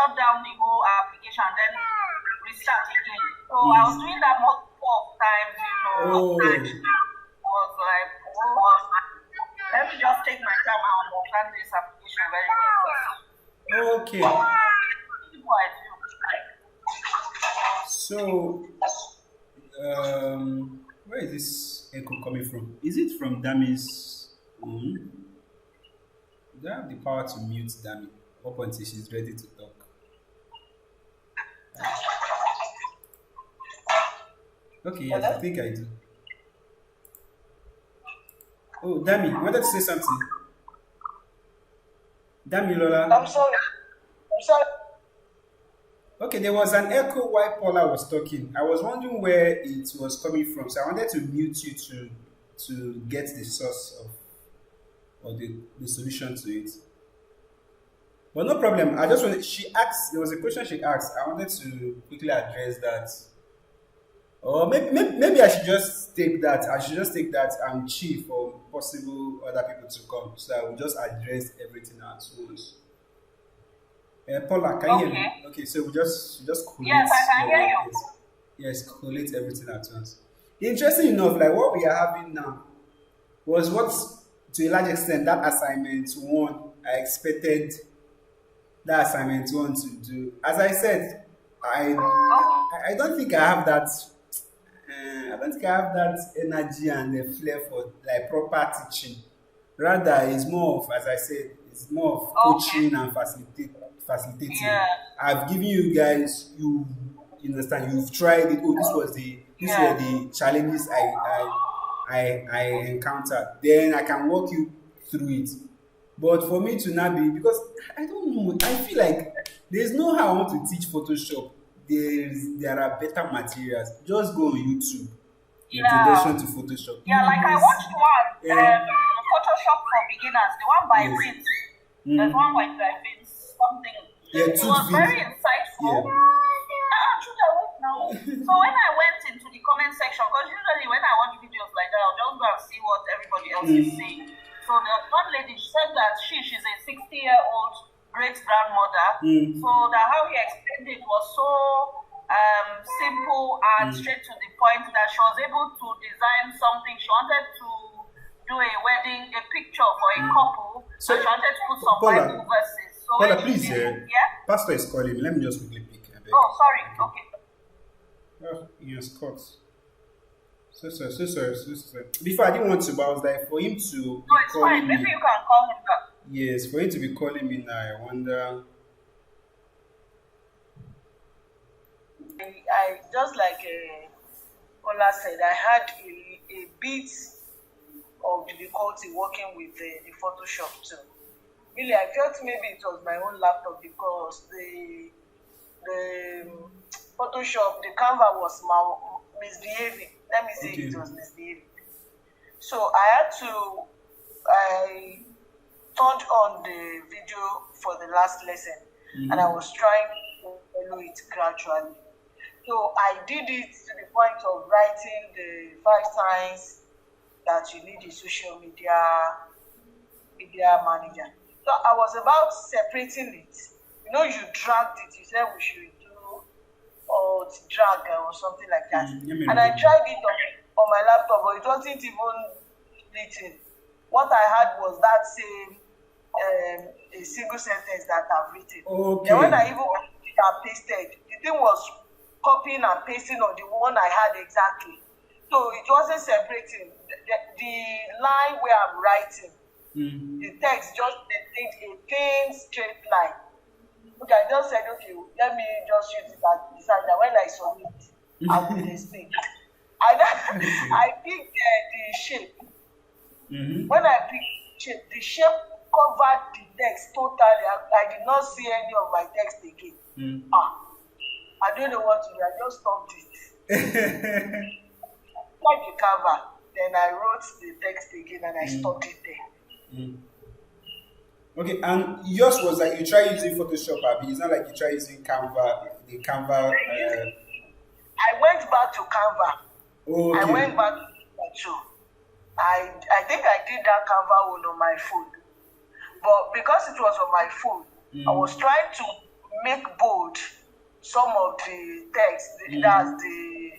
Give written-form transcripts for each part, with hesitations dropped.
shut down the whole application and then restart again. So I was doing that multiple of times, Oh, and I was like, oh, let me just take my time and understand this application very well. okay. People I do. So, where is this echo coming from? Is it from Dami's own? Do I have the power to mute Dami up until she's ready to talk? Okay, yes, I think I do. Oh, Dami, you wanted to say something? Dami Lola. I'm sorry. I'm sorry. Okay, there was an echo while Paula was talking. I was wondering where it was coming from, so I wanted to mute you to get the source of or the solution to it. But no problem. I just wanted. She asked. There was a question she asked. I wanted to quickly address that. Or maybe I should just take that. I should just take that and chill for possible other people to come. So I will just address everything at once. Paula, can you hear me? Okay, so we just collate. Yes, I can hear you. Yes, collate everything at once. Interesting enough, like what we are having now was what, to a large extent, that assignment one I expected that assignment one to do. As I said, I don't think I have that. I don't think I have that energy and the flair for like proper teaching. Rather, it's more of, as I said, it's more of coaching and facilitating. Yeah. I've given you guys, you understand, you've tried it. Oh, these were the challenges I encountered. Then I can walk you through it. But for me to not be, because I don't know, I feel like there's no how I want to teach Photoshop. There are better materials. Just go on YouTube. Introduction to Photoshop. Yeah, like I watched one, Photoshop for beginners, the one by Vince. There's one by Vince, something. Yeah, it was very insightful. So when I went into the comment section, because usually when I watch videos like that, I'll just go and see what everybody else is saying. So the one lady said that she's a 60-year-old great grandmother. So that how he explained it was so simple and straight to the point that she was able to design something. She wanted to do a wedding, a picture for a couple, so, and she wanted to put some Bible verses. So Paula, please, Pastor is calling me. Let me just quickly pick. Oh, sorry. Okay. Oh, yes, cut. So sorry. Before I didn't want to, but I was like, for him to. No, it's fine. Maybe you can call him back. Yes, for him to be calling me now, I wonder. I just like Ola said, I had a bit of difficulty working with the Photoshop too. Really, I felt maybe it was my own laptop because the Photoshop, the Canva was misbehaving. Let me say it was misbehaving. So I turned on the video for the last lesson and I was trying to follow it gradually. So I did it to the point of writing the 5 signs that you need a social media manager. So I was about separating it. You dragged it. You said we should do drag or something like that. And I tried it on my laptop, but it wasn't even written. What I had was that same a single sentence that I've written. Okay. Then when I even pasted, the thing was copying and pasting on the one I had exactly. So it wasn't separating. The line where I'm writing, the text just maintained a thin straight line. Okay, I just said, okay, let me just use it as design that when I submit, I will explain. I picked the shape. When I picked the shape covered the text totally. I did not see any of my text again. I don't know what to do. I just stopped it. Like the cover, then I wrote the text again and I stopped it there. Okay, and yours was like you try using Photoshop, Abby. It's not like you try using Canva, the Canva. I went back to Canva. Okay. I went back to I think I did that Canva one on my phone. But because it was on my phone, I was trying to make bold some of the text. That's the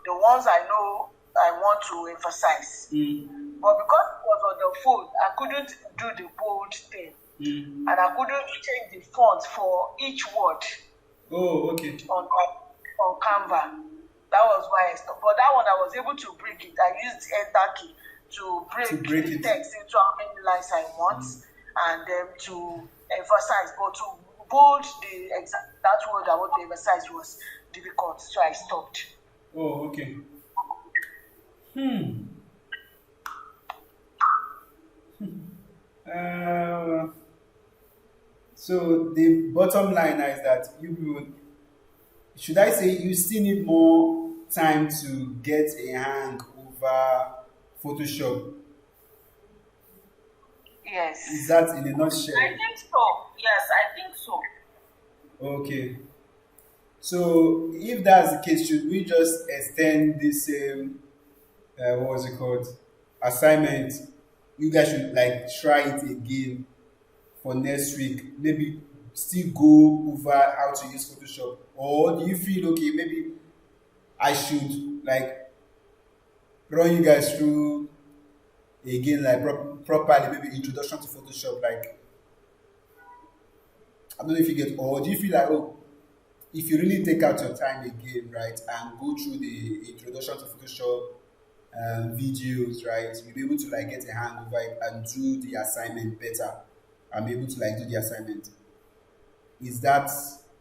ones I know I want to emphasize. But because it was on the phone, I couldn't do the bold thing. And I couldn't change the font for each word. Oh, okay. On Canva. That was why I stopped. But that one, I was able to break it. I used the enter key to break the text into how many lines I want, and then to emphasize. But to bold the exact word I want to emphasize was difficult, so I stopped. Oh, okay. So the bottom line is that should I say you still need more time to get a hang over Photoshop? Yes. Is that in a nutshell? I think so. Yes, I think so. Okay. So if that's the case, should we just extend this same what was it called, assignment? You guys should like try it again for next week. Maybe still go over how to use Photoshop, or do you feel okay? Maybe I should like run you guys through again, like properly, maybe introduction to Photoshop. Like I don't know if you get, or do you feel like, oh, if you really take out your time again, right, and go through the introduction to Photoshop videos, right, you'll be able to like get a hang over it and do the assignment better. I'm able to like do the assignment. Do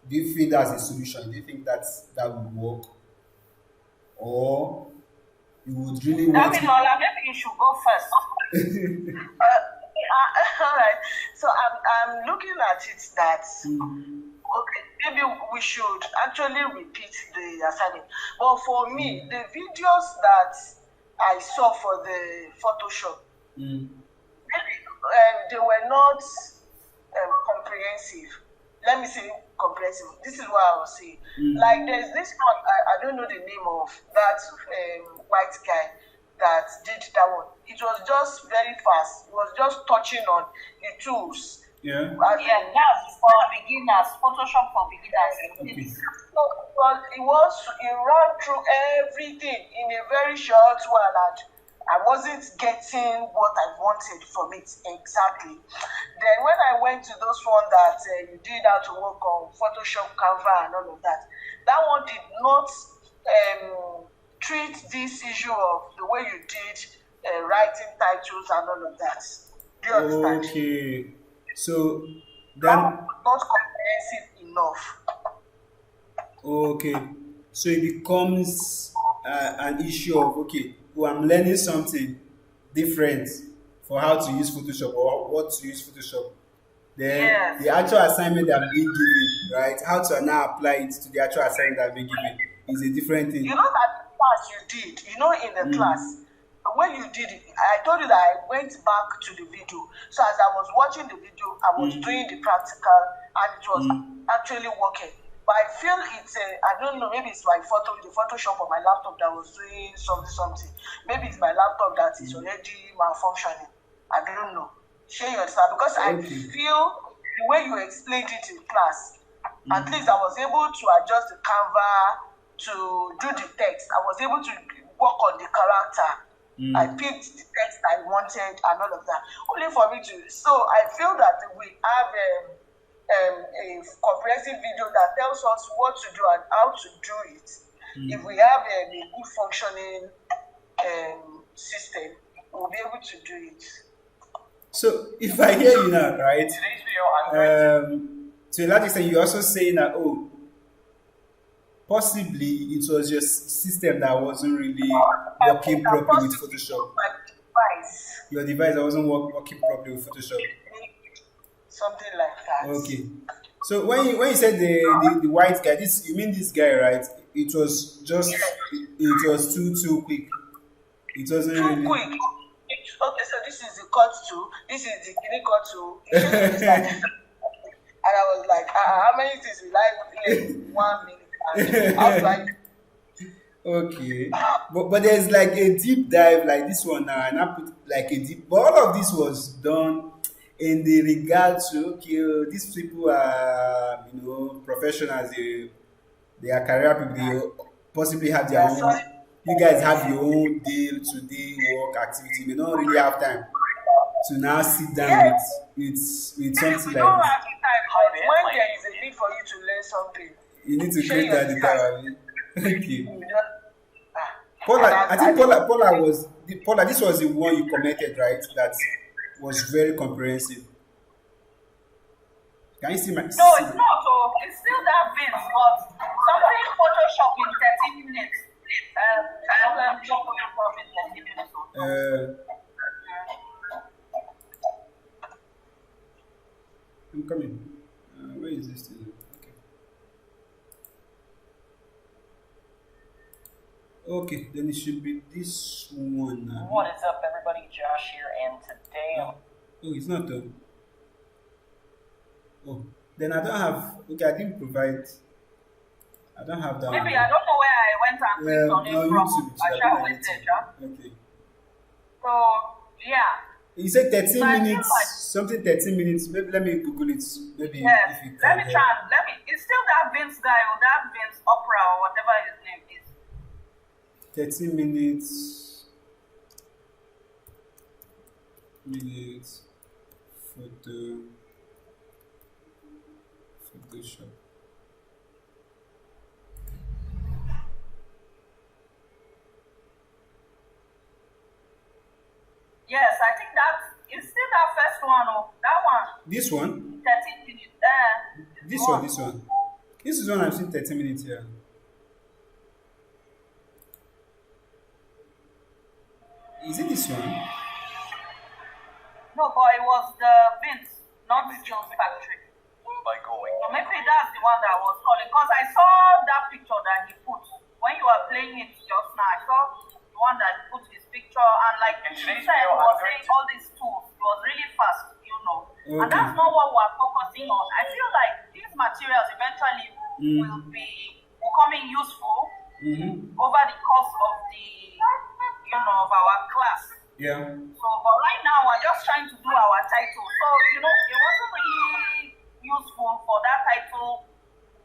you feel that's a solution? Do you think that would work? Or you would really want maybe you should go first. All right. So I'm looking at it that okay, maybe we should actually repeat the assignment. But for me, the videos that I saw for the Photoshop, they were not comprehensive. Let me say comprehensive. This is what I was saying. Like there's this one, I don't know the name of that white guy that did that one. It was just very fast. It was just touching on the tools. Yeah. That's for beginners. Photoshop for beginners. Okay. So it ran through everything in a very short while, and I wasn't getting what I wanted from it exactly. Then when I went to those ones that you did how to work on Photoshop, Canva, and all of that, that one did not treat this issue of the way you did writing titles and all of that. Do you understand? Okay. So then Not comprehensive enough. Okay. So it becomes an issue of okay, well, I'm learning something different for how to use Photoshop or what to use Photoshop. Then the actual assignment that I'm being given, right? How to now apply it to the actual assignment that I'm being given is a different thing. You know that class you did, in the class, when you did it, I told you that I went back to the video. So as I was watching the video, I was doing the practical and it was actually working. But I feel it's I don't know, maybe it's the Photoshop on my laptop that was doing something. Maybe it's my laptop that is already malfunctioning. I don't know. Share your understand? Because I feel the way you explained it in class, at least I was able to adjust the Canva to do the text. I was able to work on the character. I picked the text I wanted and all of that. Only for me to. So I feel that we have a comprehensive video that tells us what to do and how to do it. If we have a good functioning system, we'll be able to do it. So if I hear you now, right? To a large extent, you're also saying that possibly it was your system that wasn't really working properly with Photoshop. My device. Your device that wasn't working properly with Photoshop. Something like that. Okay. So when you said the white guy, you mean this guy, right? It was just it was too quick. It wasn't too really quick. Okay, so this is the cut 2. This is the guinea cut 2. And I was like, how many things will I play in 1 minute? And I was like, okay, but there's like a deep dive like this one now, and I put like a deep. But all of this was done. in the regard to okay, these people are professionals. They are career people. They possibly have their Yeah, own. sorry. You guys have your own day-to-day work activity. You don't really have time to now sit down Yes, with Maybe something we like don't this. have the time, but but when there is a need for you to learn something, You need to share create your that the scars. time. Abi. Okay. You just, Paula, and I think Paula. This was the one you commented, right? That was very comprehensive. Can you see my? no, See it's not. Oh, it's still that bit, but something Photoshop in 13 minutes. Problem Photoshop in 13 minutes. I'm coming. Where is this thing? Okay. Okay, then it should be this one. What is up, everybody? Josh here, and today I'm Oh, it's not done. Oh, then I don't have. Okay, I didn't provide. I don't have that. Maybe one. I don't know where I went and clicked on it No, from. YouTube. I Should shall have been on wait there, YouTube. yeah. Okay. So, yeah. You said 13 So I feel minutes, like- something 13 minutes. Maybe let me Google it. Maybe Yes. if you Let can. me try. It's still that Vince guy or that Vince Opera or whatever his name is. 13 minutes. Photoshop. Yes, I think it's still that first one. Oh, that one. This one? 13 minutes. This one, this one. This is one I've seen 30 minutes here. Is it this one? No, but it was the Vince, not the Skills Factory. by going. So maybe that's the one that was calling. Because I saw that picture that he put when you were playing it just now. I saw the one that he put his picture and like In he today's said, he video, was I'm going saying all these tools. It was really fast, you know. And Okay. that's not what we're focusing on. I feel like these materials eventually will come in useful Mm-hmm. over the course of of our class. Yeah. So, but right now we're just trying to do our title. So, it wasn't really useful for that title.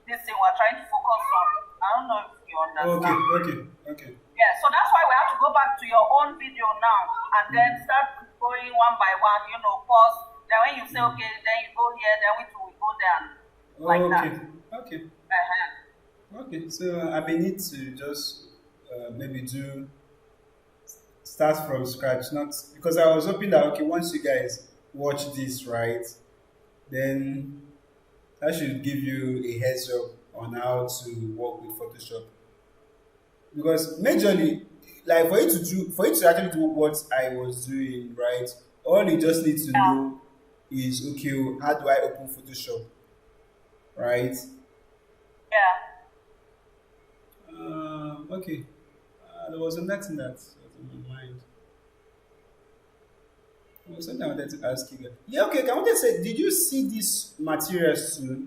This thing we're trying to focus on. I don't know if you understand. Okay. Yeah, so that's why we have to go back to your own video now and then start going one by one, pause. Then when you say, okay, then you go here, then we go there and like that. Okay. Uh-huh. Okay. So I may need to just maybe start from scratch, not because I was hoping that okay, once you guys watch this, right, then that should give you a heads up on how to work with Photoshop. Because majorly, like for you to actually do what I was doing, right, all you just need to know is okay, how do I open Photoshop, right? Yeah. Okay. There was another thing that was in my mind. There was something I wanted to ask you. Yeah, okay. I wanted to say, did you see these materials too?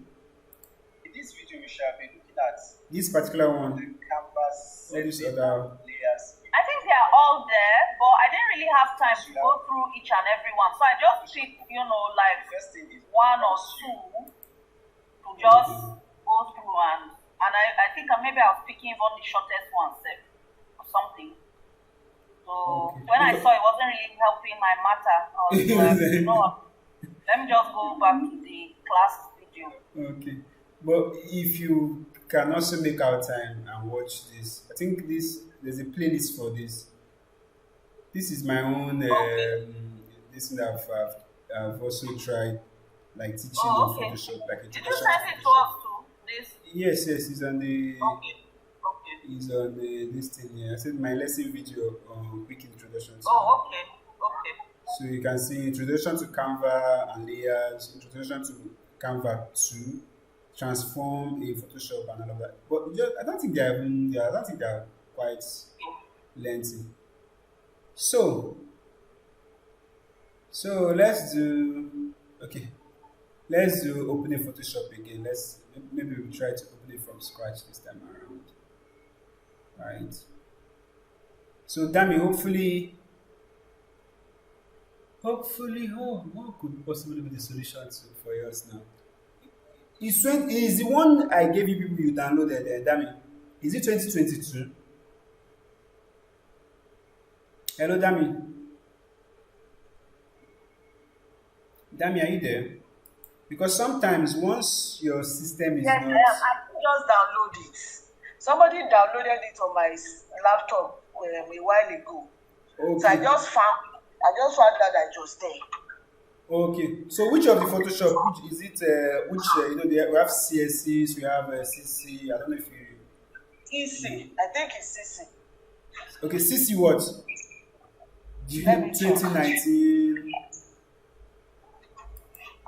In this video, we shall be looking at This particular the one, canvas all these setting other. layers. I think they are all there, but I didn't really have time to go through each and every one. So I just picked, like First thing is one or two to just go through and I think maybe I was picking even the shortest one or something. So Okay. when I saw it wasn't really helping my matter, I was like, what? Let me just go back to the class video. Okay. But if you can also make out time and watch this, I think there's a playlist for this. This is my own this thing that I've also tried, like teaching on Okay. Photoshop, like Did you introduction send to it to Photoshop. us too? This? Yes, it's on the Okay. it's on this thing here. I said my lesson video on quick introduction. Oh, okay. So you can see introduction to Canva and layers, introduction to Canva 2, transform in Photoshop and all of that. But I don't think they're quite lengthy. So let's do opening Photoshop again. Maybe we try to open it from scratch this time around. Right. So Dami, hopefully Hopefully, what could possibly be the solution for us now? Is the one I gave you people you downloaded, Dami? Is it 2022? Hello, Dami. Dami, are you there? Because sometimes once your system is Yes, I not am. I just download it. Somebody downloaded it on my laptop a while ago. So I okay, just found that I just there. okay. So which of the Photoshop? Which is it? We have CSCs, we have CC. I don't know if you. CC. I think it's CC. Okay, CC what? Let me check. 2019.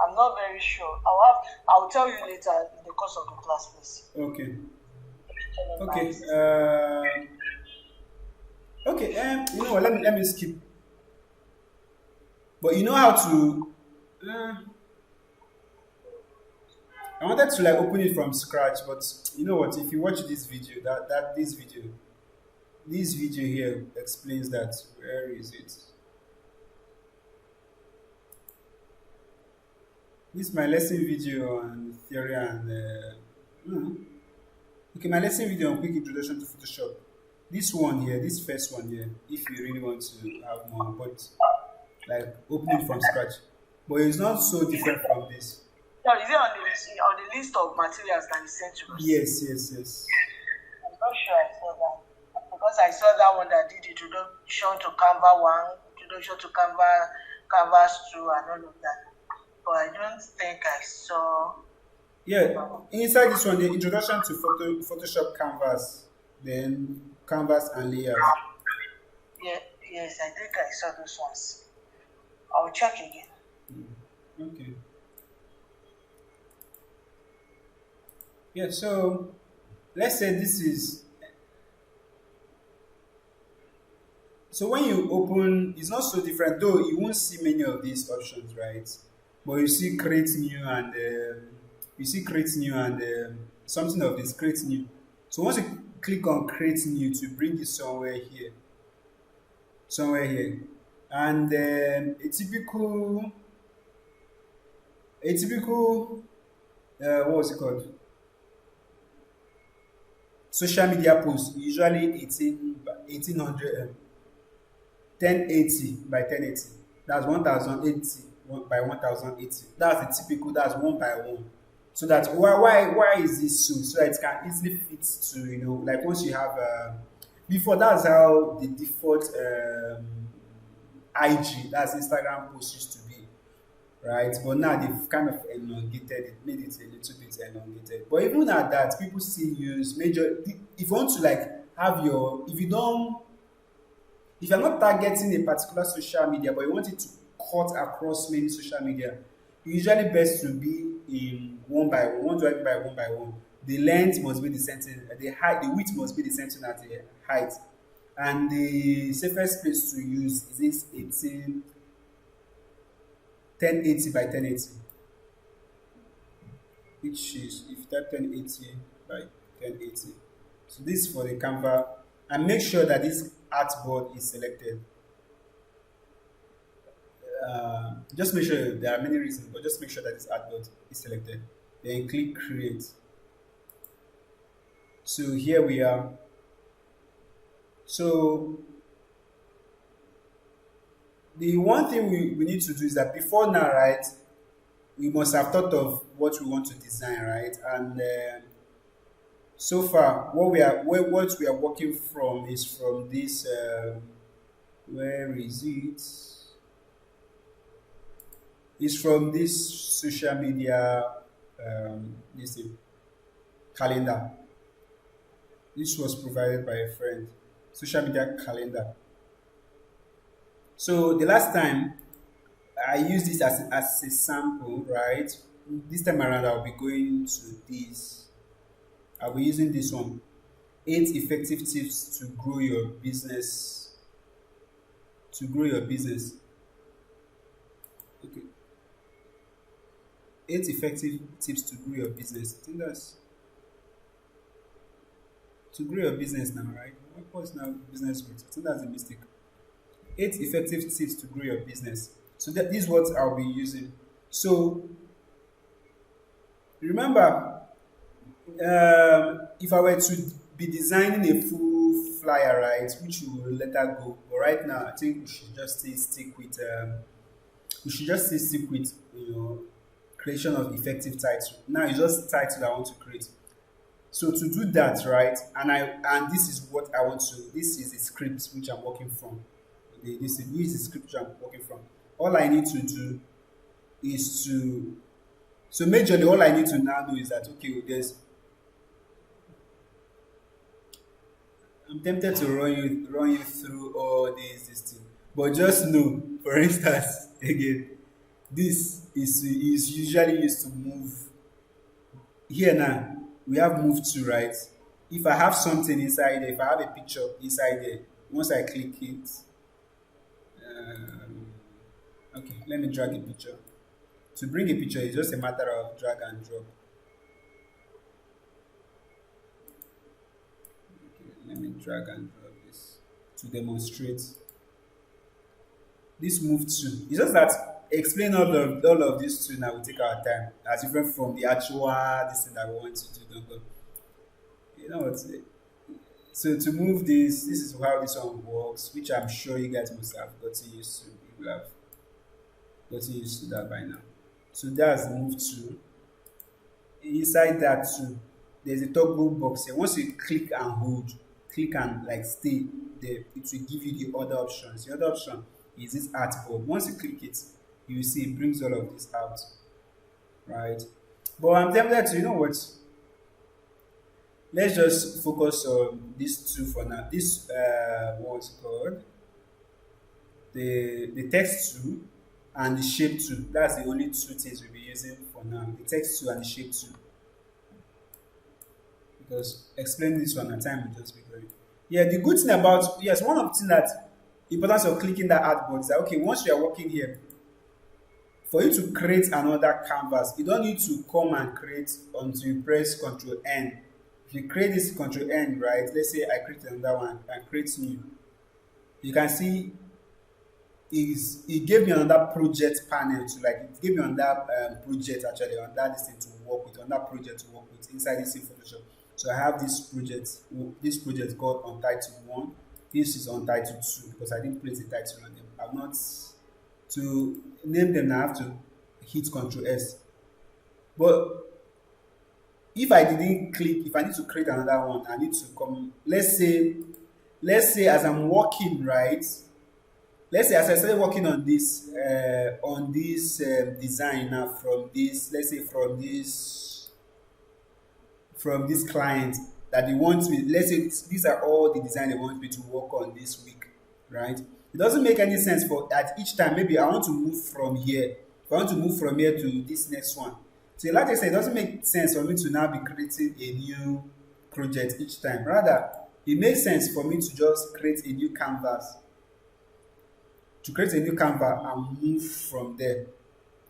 I'm not very sure. I'll tell you later in the course of the class, please. Okay. Okay. Okay. You know what? Let me skip. But you know how to. I wanted to like open it from scratch, but you know what? If you watch this video, this video here explains that. Where is it? This is my lesson video on theory and. Okay, my lesson video on quick introduction to Photoshop. This one here, this first one here, if you really want to have more, but like opening from scratch. But it's not so different from this. So is it on the list of materials that you sent to us? Yes. I'm not sure I saw that. Because I saw that one that did introduction to Canva 1, introduction to Canvas 2, and all of that. But I don't think I saw. Yeah, inside this one, the introduction to Photoshop Canvas, then Canvas and layers. Yeah, yes, I think I saw those ones. I'll check again. Okay. Yeah, so let's say this is. So when you open, it's not so different, though you won't see many of these options, right? But you see create new and something of this create new. So once you click on create new to bring it somewhere here, and a typical what was it called? Social media post usually 1800 1080 by 1080. That's 1080 by 1080. That's the typical. That's 1 by 1. So that why is this so that it can easily fit to like once you have before, that's how the default IG, that's Instagram post used to be, right? But now they've kind of elongated it, made it a little bit elongated. But even at that, people still use major. If you want to like have if you're not targeting a particular social media, but you want it to cut across many social media, usually best to be in 1 by 1. What do I mean by 1 by 1? The length must be the same, the height, the width must be the same as the height, and the safest place to use is this 1080 by 1080, which is if you type 1080 by 1080. So this is for the Canva, and make sure that this artboard is selected. Just make sure, there are many reasons, but just make sure that this artboard is selected. Then click create. So here we are. So the one thing we need to do is that before now, right, we must have thought of what we want to design, right? And so far, what we are working from is from this. Where is it? It's from this social media this thing, calendar. This was provided by a friend. Social media calendar. So the last time I used this as a sample, right? This time around I'll be going to this. I'll be using this one. 8 effective tips to grow your business. Okay. 8 effective tips to grow your business. I think that's to grow your business now, right? What's now business growth? I think that's a mistake. 8 effective tips to grow your business. So that this is what I'll be using. So remember, if I were to be designing a full flyer, right, which we will later go, but right now I think we should just stick with creation of effective title. Now it's just title I want to create. So to do that, right, and this is what I want to. This is a script which I'm working from. This is the script which I'm working from. All I need to do is to. So majorly, all I need to now do is that okay, there's. I'm tempted to run you through all this thing, but just know, for instance, again, this is usually used to move. Here now, we have move to, right? If I have something inside there, if I have a picture inside there, once I click it, okay, let me drag a picture. To bring a picture is just a matter of drag and drop. Okay, let me drag and drop this to demonstrate. This move to. It's just that explain all of these two now will take our time. As different from the actual this thing that we want to do. Don't go. You know what? So to move this is how this one works, which I'm sure you guys must have gotten used to. You will have gotten used to that by now. So that's move to. Inside that too, there's a toggle box here. Once you click and hold, click and like stay there, it will give you the other options. The other option is this artboard. Once you click it, you will see it brings all of this out, right? But I'm tempted to, you know what? Let's just focus on these two for now. This what's it called? The text tool and the shape tool. That's the only two things we'll be using for now. The text tool and the shape tool. Because explaining this one at time will just be great. Yeah, the good thing about one of the things that importance of clicking that artboard is that okay, once you are working here, for you to create another canvas, you don't need to come and create until you press Ctrl N. If you create this Ctrl N, right? Let's say I create another one and create new. You can see it gave me another project panel to like it gave me another project actually on that thing to work with, on that project to work with inside this in Photoshop. So I have this project called Untitled 1. This is Untitled 2 because I didn't place a title on them. I've not to name them. I have to hit Ctrl S. But if I didn't click, if I need to create another one, I need to come. Let's say as I'm working, right? Let's say as I started working on this design now from this, let's say from this client that they want me, let's say these are all the design they want me to work on this week, right? It doesn't make any sense for at each time. Maybe I want to move from here. If I want to move from here to this next one. So like I said, it doesn't make sense for me to now be creating a new project each time. Rather, it makes sense for me to just create a new canvas. To create a new canvas and move from there.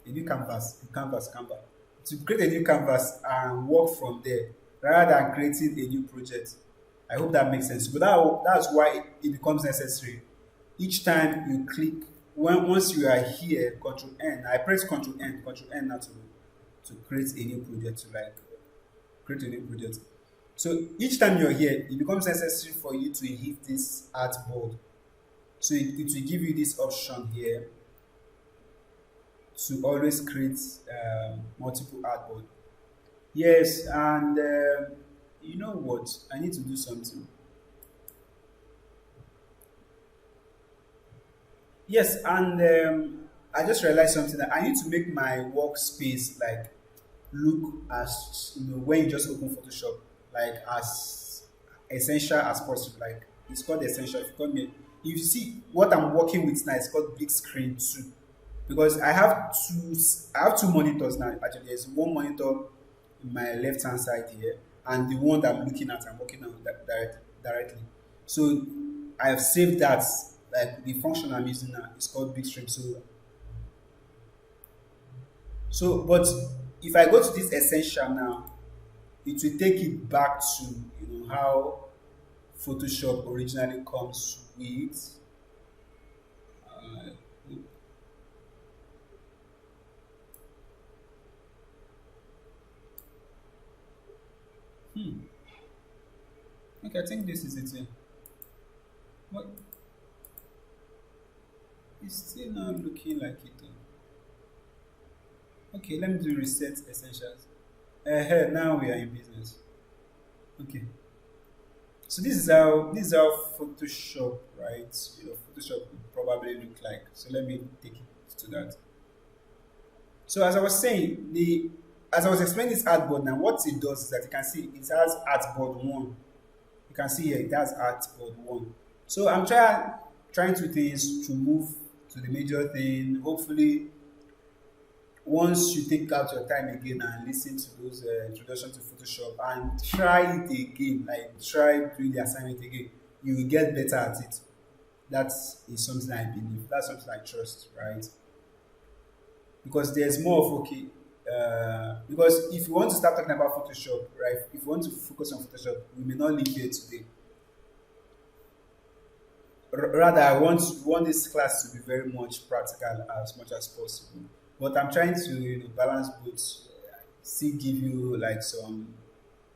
A new canvas. To create a new canvas and work from there rather than creating a new project. I hope that makes sense. But that's why it becomes necessary. Each time you click, once you are here, Control N, I press Control N now to create a new project, to like create a new project. So each time you're here, it becomes necessary for you to hit this artboard. So it will give you this option here to always create multiple artboard. Yes, and you know what? I need to do something. Yes, and I just realized something that I need to make my workspace like look as when you just open Photoshop, like as essential as possible. Like it's called essential. If you see what I'm working with now, it's called big screen 2. Because I have two monitors now. Actually, there's one monitor in my left hand side here, and the one that I'm looking at, I'm working on that directly. So I have saved that. Like the function I'm using now is called big screen. So, but if I go to this essential now, it will take it back to how Photoshop originally comes with. Hmm. Okay, I think this is it. Yeah. But it's still not looking like it. Okay, let me do reset essentials. Now we are in business. Okay. So this is how Photoshop, right? Photoshop would probably look like. So let me take it to that. So as I was saying, the as I was explaining this artboard now, what it does is that you can see it has artboard one. You can see here it has artboard one. So I'm trying two things to move to the major thing. Hopefully, once you take out your time again and listen to those introduction to Photoshop and try it again, like try doing the assignment again, you will get better at it. That is something I believe. That's something I trust, right? Because there's more of okay. Because if you want to start talking about Photoshop, right? If you want to focus on Photoshop, we may not leave here today. Rather, I want this class to be very much practical as much as possible. But I'm trying to balance both. Still give you like some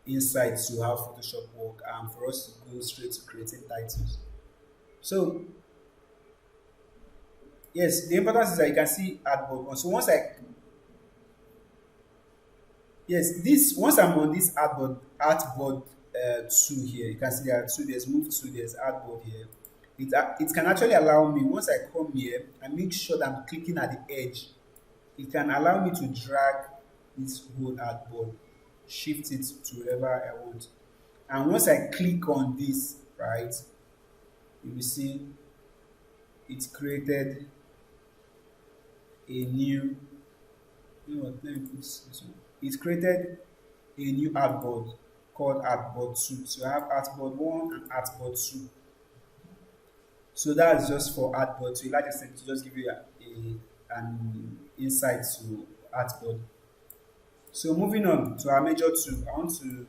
insights to how Photoshop work, and for us to go straight to creating titles. So yes, the importance is that you can see artboard one. So once I'm on this artboard two here, you can see there are two. There's move two. There's artboard here. It can actually allow me, once I come here and make sure that I'm clicking at the edge, it can allow me to drag this whole artboard, shift it to wherever I want. And once I click on this, right, you will see it's created a new, you know what, let me put this one. It's created a new artboard called artboard 2. So I have artboard 1 and artboard 2. So that's just for artboard. To a large extent, to just give you an insight to artboard. So moving on to our major two, I wanted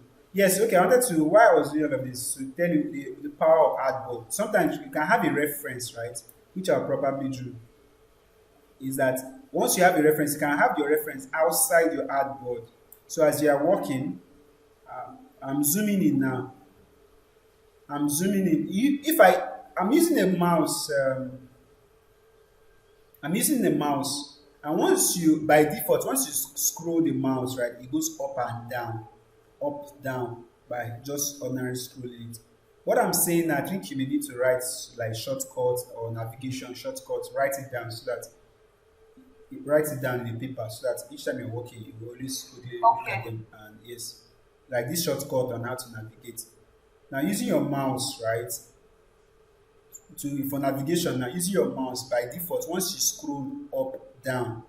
to, why I was doing all of this, to tell you the power of artboard. Sometimes you can have a reference, right, which I'll probably do, is that once you have a reference, you can have your reference outside your artboard. So as you are working, I'm zooming in now. I'm zooming in. I'm using a mouse. And by default, once you scroll the mouse, right, it goes up, down, by just ordinary scrolling it. What I'm saying, I think you may need to write like shortcuts or navigation shortcuts. Write it down in the paper so that each time you're working, you will always quickly look at them. And yes, like this shortcut on how to navigate. Now, using your mouse, right? For navigation, now using your mouse by default, once you scroll up, down,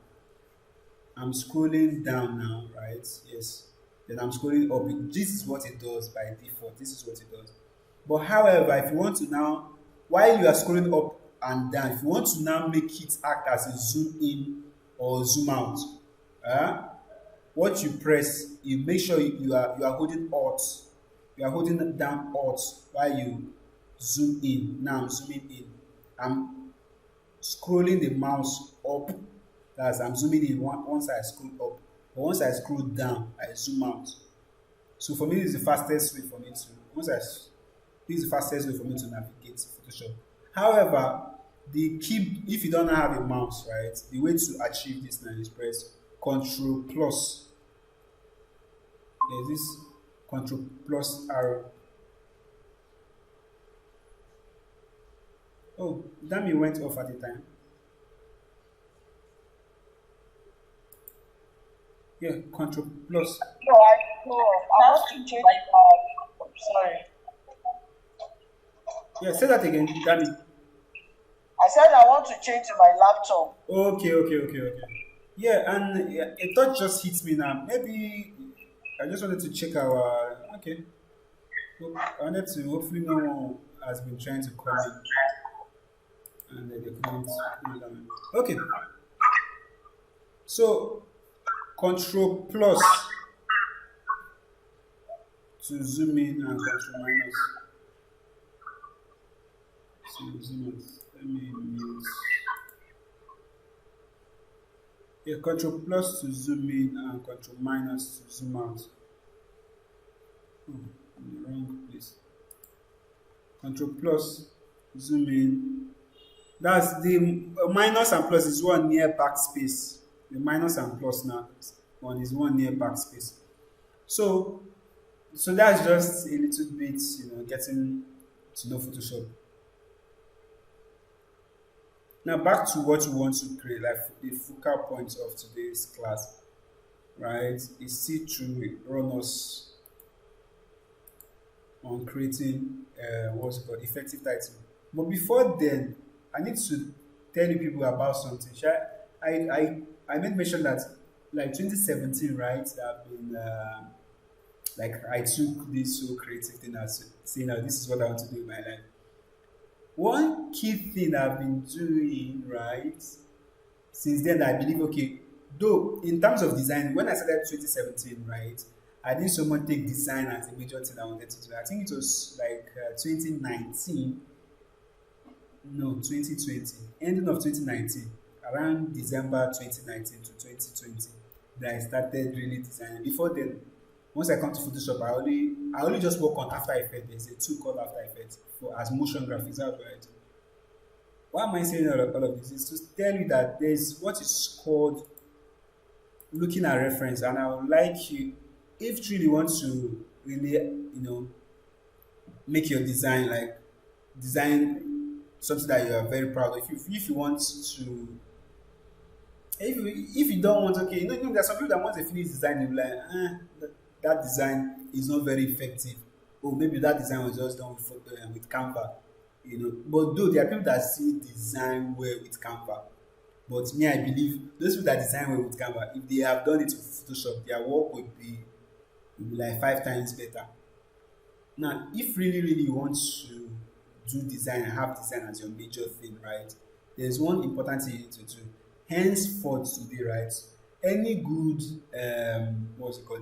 I'm scrolling down now, right? Yes. Then I'm scrolling up. This is what it does by default. This is what it does. But however, if you want to now, while you are scrolling up and down, if you want to now make it act as a zoom in or zoom out, what you press, you make sure you are holding Alt. You are holding down Alt while you zoom in. Now I'm zooming in. I'm scrolling the mouse up. That's I'm zooming in once I scroll up. But once I scroll down, I zoom out. So for me, this is the fastest way for me to navigate Photoshop. However, if you don't have a mouse, right, the way to achieve this now is press Ctrl plus. There's this Ctrl plus arrow. Oh, damn, it went off at the time. Yeah, Ctrl plus. No, I want to change my. Sorry. Yeah, say that again, damn it. I said I want to change to my laptop. Okay. Yeah, and a thought just hits me now. Maybe I just wanted to check our. Okay. I wanted to. Hopefully, no one has been trying to call me. And they couldn't. Okay. So, Control plus to zoom in and Control minus. So, zoom out. Let me mute. Yeah, Control plus to zoom in and Control minus to zoom out. in the wrong place. Control plus, zoom in. That's the minus and plus is one near backspace. The minus and plus now one is one near backspace. So that's just a little bit, getting to know Photoshop. Now back to what we want to create, like the focal point of today's class, right? Is still to run us on creating what's it called, effective title. But before then, I need to tell you people about something. I made mention that like 2017, right? I've been like I took this so creative thing as saying that this is what I want to do in my life. One key thing I've been doing, right, since then, I believe, okay, though in terms of design, when I started 2017, right, I didn't so much take design as a major thing I wanted to do. I think it was like 2019, no, 2020, ending of 2019, around December 2019 to 2020, that I started really designing. Before then, once I come to Photoshop, I only just work on After Effects. There's a tool called After Effects for as motion graphics. That's right. Why am I saying all of this? Is to tell you that there's what is called looking at reference, and I would like you, if you really want to really, make your design like design something that you are very proud of. If you want to, if you don't want, okay, there's some people that want a finished design, you're like, that design is not very effective, or maybe that design was just done with Canva, But though there are people that see design well with Canva, but me, I believe those people that design well with Canva, if they have done it with Photoshop, their work would be like 5 times better. Now, if really, really you want to do design and have design as your major thing, right? There's one important thing you need to do. Henceforth today, right? Any good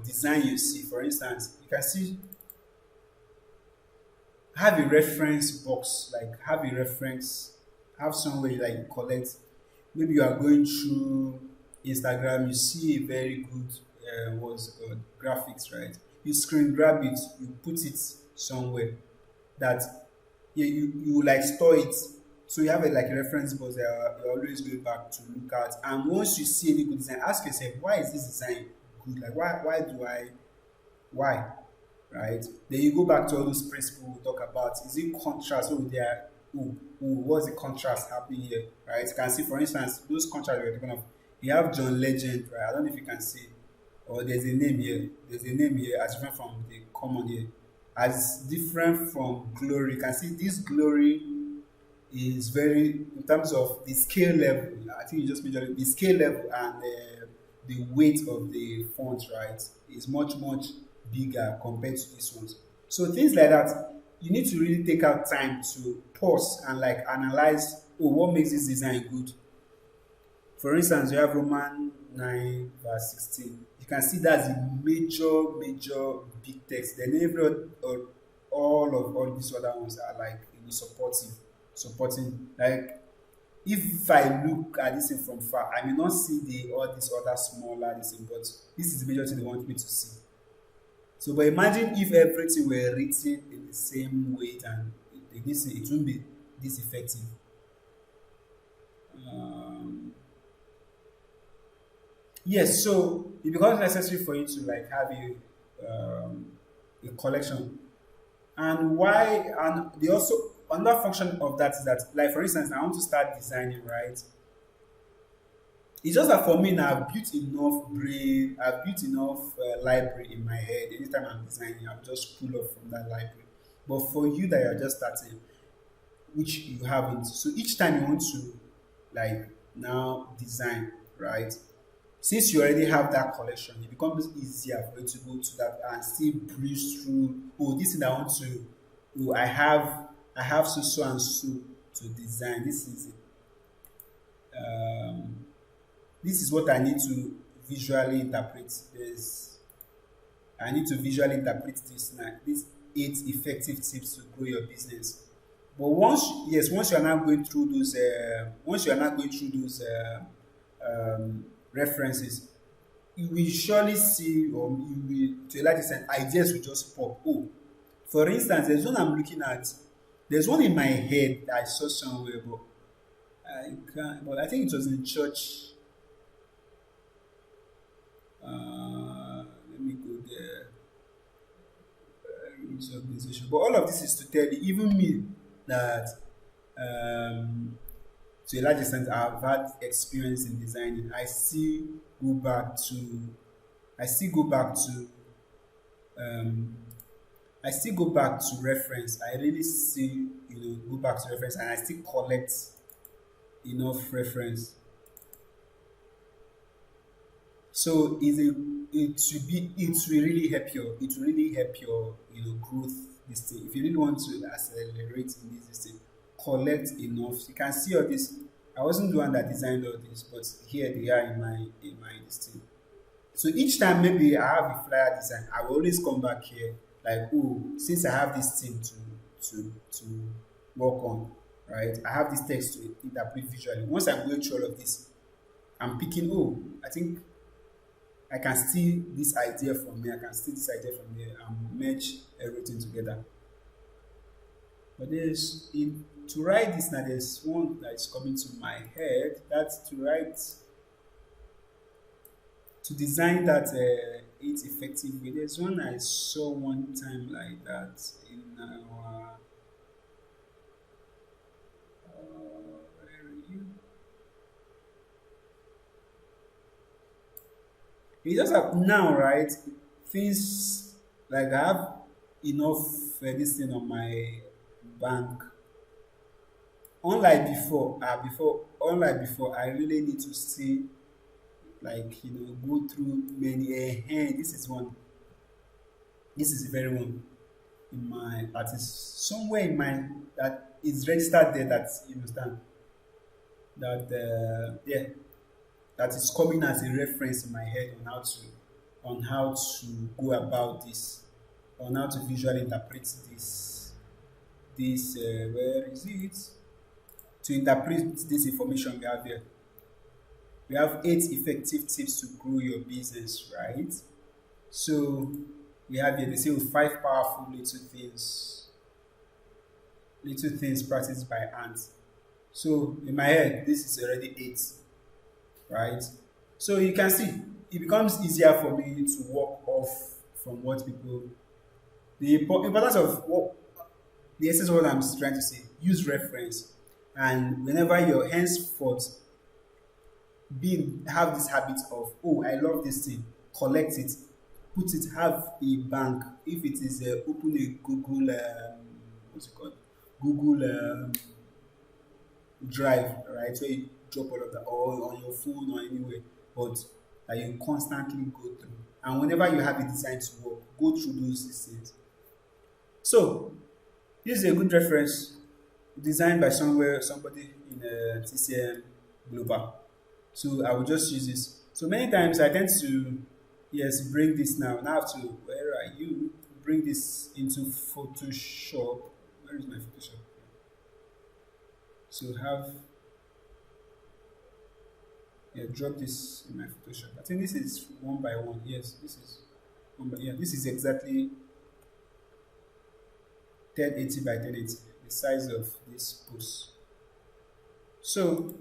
design you see, for instance, you can see, have a reference box, like have somewhere you like collect. Maybe you are going through Instagram, you see a very good graphics, right? You screen grab it, you put it somewhere that you like store it. So you have a reference box that you're always going back to look at. And once you see any good design, ask yourself, why is this design good? Like why? Right? Then you go back to all those principles we talk about. Is it contrast? What's the contrast happening here? Right? You can see, for instance, those contrasts we're talking of. You have John Legend, right? I don't know if you can see. Or there's a name here. There's a name here as different from the common here. As different from Glory. You can see this Glory is very, in terms of the scale level, I think you just measured the scale level and the weight of the font, right, is much, much bigger compared to these ones. So things like that, you need to really take out time to pause and analyze, what makes this design good. For instance, you have Roman 9 verse 16. You can see that's a major big text. Then all these other ones are supporting. Like, if I look at this thing from far, I may not see all these other smaller thing, but this is the major thing they want me to see. So, but imagine if everything were written in the same weight, and it wouldn't be this effective. Yes, so it becomes necessary for you to have a collection. And why? And they also, another function of that is that, like, for instance, I want to start designing, right? It's just that for me now, I've built enough library in my head. Anytime I'm designing, I'll just pull up from that library. But for you that you're just starting, which you haven't, so each time you want to now design, right? Since you already have that collection, it becomes easier for you to go to that and still breeze through. This thing I want to. I have so and so to design. This is it. This is what I need to visually interpret. I need to visually interpret this now. These 8 effective tips to grow your business. But once you are not going through those, references, you will surely see, or you will, to a large extent, ideas will just pop. Oh, for instance, there's one I'm looking at. There's one in my head that I saw somewhere, but I can't. But I think it was in church. Let me go there. Religious organization. But all of this is to tell you, even me, that to a large extent, I've had experience in designing. I still go back to um, I still go back to reference. I really still, go back to reference, and I still collect enough reference. So it will really help your growth this thing. If you really want to accelerate in this thing, collect enough. You can see all this. I wasn't the one that designed all this, but here they are in my this thing. So each time maybe I have a flyer design, I will always come back here like, oh, since I have this thing to work on, right? I have this text to interpret visually. Once I'm going through all of this, I'm picking, oh, I think I can steal this idea from here, I can steal this idea from here, and merge everything together. But to write this now, there's one that is coming to my head. That's to design that it's effective way. There's one I saw one time like that in our. Where are you? It just have now, right? Things like I have enough this thing on my bank. Unlike before, I really need to see, like, go through many. This is one. This is the very one in my, that is somewhere in my, that is registered there, that you understand that that is coming as a reference in my head on how to go about this, on how to visually interpret this where is it, to interpret this information we have here. We have 8 effective tips to grow your business, right? So we have here, they say, 5 powerful little things practiced by ants. So in my head, this is already 8, right? So you can see it becomes easier for me to walk off from what people, the importance of what the essence of what I'm trying to say. Use reference, and whenever you're henceforth have this habit of, oh, I love this thing, collect it, put it, have a bank. If it is open a Google what's it called, Google Drive, right, where you drop all of that, or on your phone or anywhere, but that you constantly go through, and whenever you have a design to work, go through those things. So this is a good reference, designed by somebody in TCM Global. So I will just use this. So many times I tend to, bring this now. Now I have to, where are you? Bring this into Photoshop. Where is my Photoshop? So drop this in my Photoshop. I think this is 1 by 1. Yes, this is 1 by, this is exactly 1080 by 1080, the size of this post. So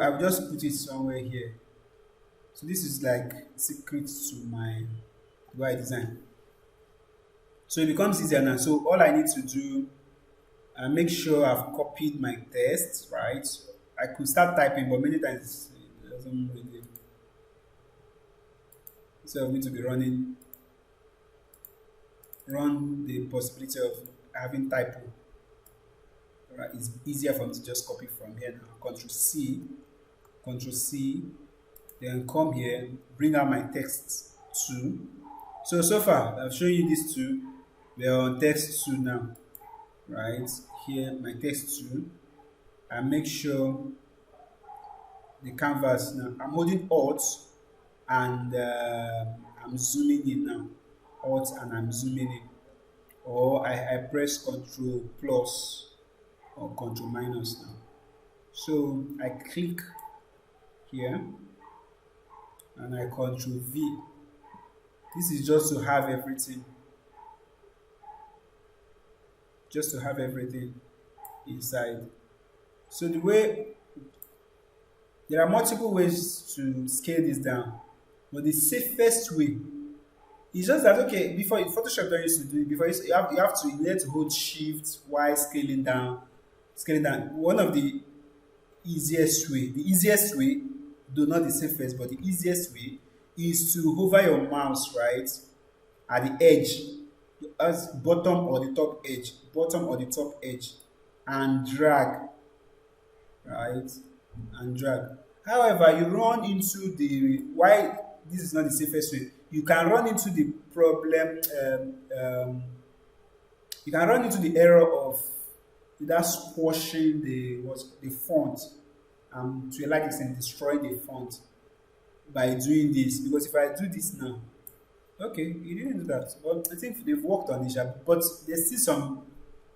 I've just put it somewhere here. So this is like secret to my UI design. So it becomes easier now. So all I need to do, make sure I've copied my text, right? I could start typing, but many times it doesn't really. So I'm going to be run the possibility of having typo. Right, it's easier for me to just copy from here now. Control C, then come here, bring out my text 2. So far I've shown you these two. We're on text 2 now, right? Here my text 2. I make sure the canvas now. I'm holding Alt and I'm zooming in now. Alt and I'm zooming in, or I press Control plus or Control minus now. So I click here, and I Control V. This is just to have everything. Just to have everything inside. So the way there are multiple ways to scale this down, but the safest way is just that okay. Before Photoshop don't used to do it. Before you need to hold Shift while scaling down, scaling down. One of the easiest way, though not the safest, but the easiest way is to hover your mouse right at the edge, as bottom or the top edge, and drag, right, and drag. However, you run into the why this is not the safest way. You can run into the problem. You can run into the error of either squashing the font, to a large extent destroying the font by doing this. Because if I do this now, okay, you didn't do that. But I think they've worked on it, but there's still some,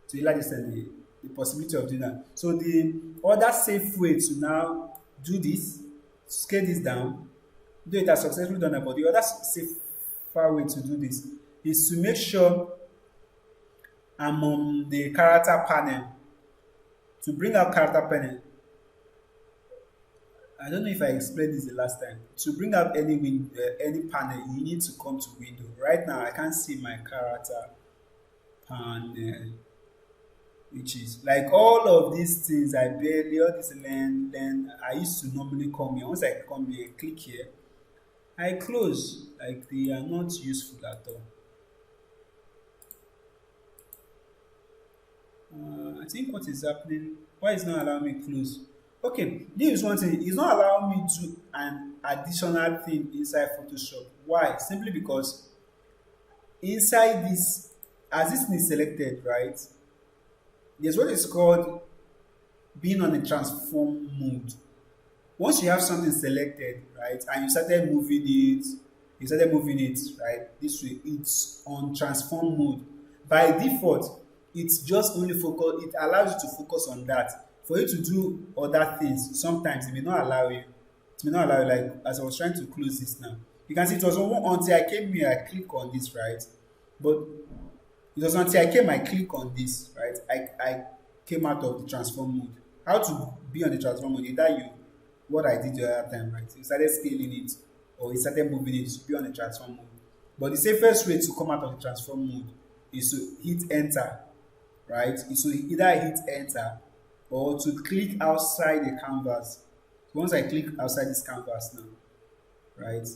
to a large extent, the possibility of doing that. So the other safe way to now do this, scale this down, though it has successfully done that, but the other safer way to do this is to make sure I'm on the character panel. To bring out character panel, I don't know if I explained this the last time. To bring out any panel, you need to come to window. Right now, I can't see my character panel, which is like all of these things. I barely all this then I used to normally come here. Once I come here, click here, I close. Like they are not useful at all. I think what is happening? Why is not allowing me close? Okay, this is one thing. It's not allowing me to do an additional thing inside Photoshop. Why? Simply because inside this, as this is selected, right? There's what is called being on a transform mode. Once you have something selected, right, and you started moving it, right, this way, it's on transform mode. By default, it's just only focus. It allows you to focus on that. For you to do other things, sometimes it may not allow you. It may not allow you. Like as I was trying to close this now, you can see it was until I came here. I click on this, right? But it was until I came, I click on this, right? I came out of the transform mode. How to be on the transform mode? Either what I did the other time, right? You started scaling it, or you started moving it to be on the transform mode. But the safest way to come out of the transform mode is to hit enter, right? So either hit enter or to click outside the canvas. So once I click outside this canvas now, right,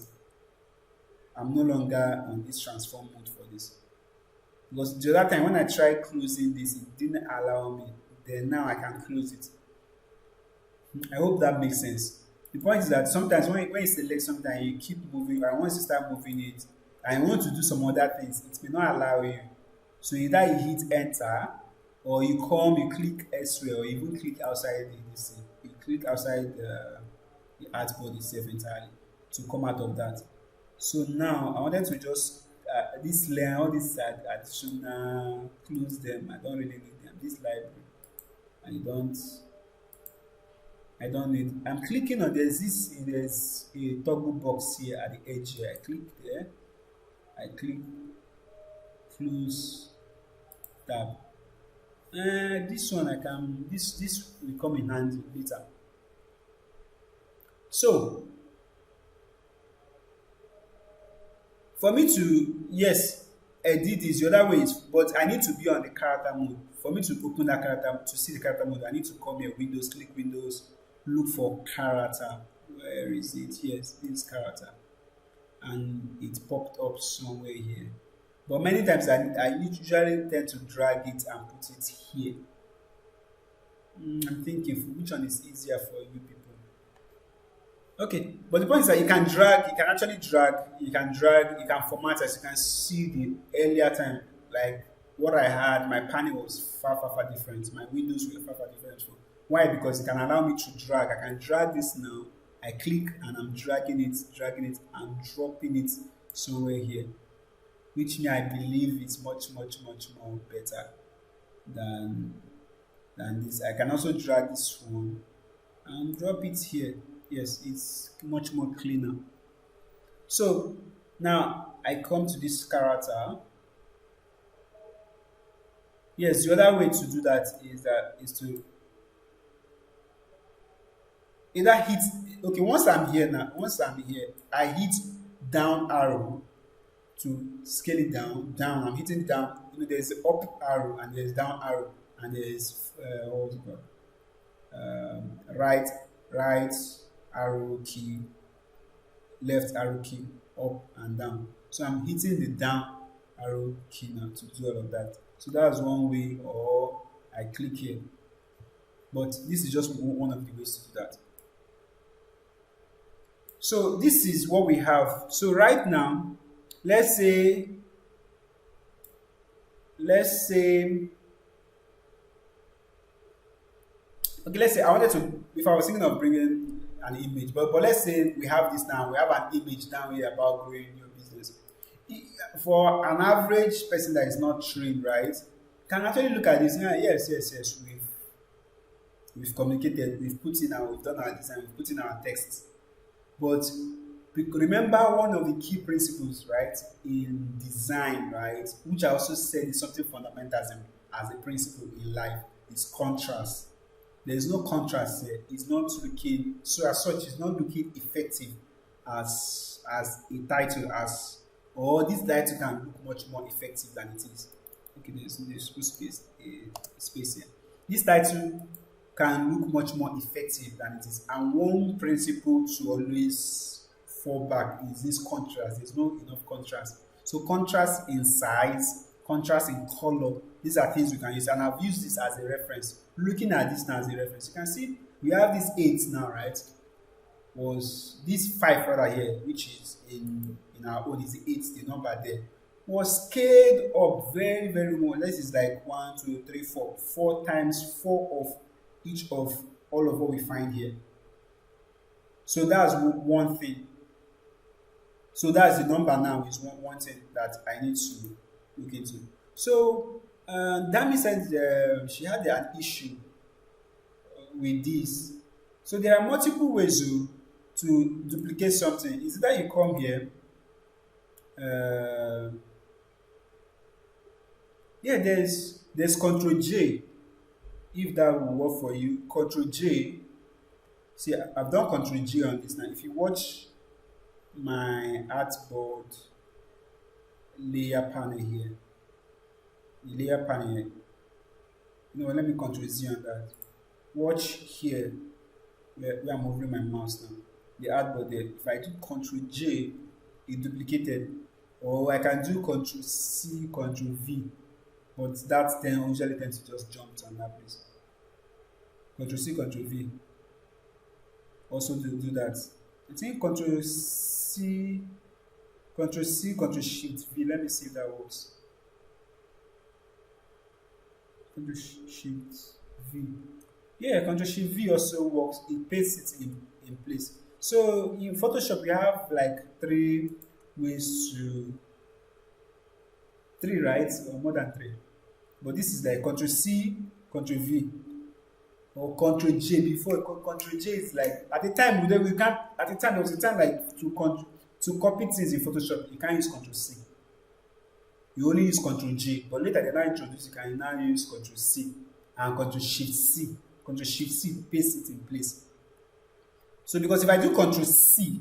I'm no longer on this transform mode for this. Because the other time when I tried closing this, it didn't allow me. Then now I can close it. I hope that makes sense. The point is that sometimes when you select something and you keep moving, and once you start moving it, and you want to do some other things, it may not allow you. So either you hit enter, or you come, you click elsewhere, or even click outside this. You click outside the artboard itself entirely to come out of that. So now I wanted to just this layer, all these additional, close them. I don't really need them. This library, I don't need. I'm clicking on there's a toggle box here at the edge here. I click there. I click close tab. This one I can this will come in handy later. So for me to edit this the other way is, but I need to be on the character mode. For me to open that character, to see the character mode, I need to come here, Windows, click Windows, look for character. Where is it? Yes, this character, and it popped up somewhere here. But many times I usually tend to drag it and put it here. I'm thinking which one is easier for you people. Okay, but the point is that you can format, as you can see the earlier time, like what I had, my panel was far different. My windows were far different. Why? Because it can allow me to drag. I can drag this now. I click and I'm dragging it, and dropping it somewhere here. Which I believe is much more better than this. I can also drag this one and drop it here. Yes, it's much more cleaner. So now I come to this character. Yes, the other way to do that is to either hit. Okay, once I'm here, I hit down arrow to scale it down. I'm hitting down. There's up arrow and there's down arrow and there's what's it called? Right, right arrow key, left arrow key, up and down. So I'm hitting the down arrow key now to do all of that. So that's one way, or I click here. But this is just one of the ways to do that. So this is what we have. So right now, let's say, okay, let's say I wanted to, if I was thinking of bringing an image, but let's say we have this now, we have an image down here about growing your business. For an average person that is not trained, right, can actually look at this and yes, we've communicated, we've put in we've done our design, we've put in our text. But remember one of the key principles, right, in design, right, which I also said is something fundamental as a principle in life, is contrast. There's no contrast here. It's not looking, so as such, it's not looking effective as a title, or this title can look much more effective than it is. Okay, there's supposed to be a space here. This title can look much more effective than it is. And one principle to always fall back is this contrast. There's not enough contrast. So contrast in size, contrast in color, these are things we can use. And I've used this as a reference. Looking at this now as a reference, you can see we have this 8 now, right? Was this 5 rather here, which is in our own is the 8, the number there, was scaled up very, very much. This is like 1, 2, 3, 4. 4 times 4 of each of all of what we find here. So that's one thing. So that's the number now is one thing that I need to look into. So Dami said she had an issue with this. So there are multiple ways to duplicate something. Is that you come here. There's Control J. If that will work for you, Control J. See, I've done Control J on this now. If you watch my artboard layer panel here, the layer panel here, let me Control Z on that. Watch here where I'm moving my mouse now. The artboard there. If I do Control J, it duplicated. Or I can do Control C, Control V. But that then usually tends to just jump on that place. Control C, Control V. Also do that. I think Control C, Control Shift V. Let me see if that works. Control Shift V. Yeah, Control Shift V also works. It pastes it in place. So in Photoshop, you have like 3 ways to 3, right? Or more than 3. But this is like Control C, Control V, or Control J. Before Control J is like at the time there was a time like to copy things in Photoshop, you can't use Control C. You only use Control J. But later they now introduce you can now use Control C and Control Shift C. Control Shift C paste it in place. So because if I do Control C,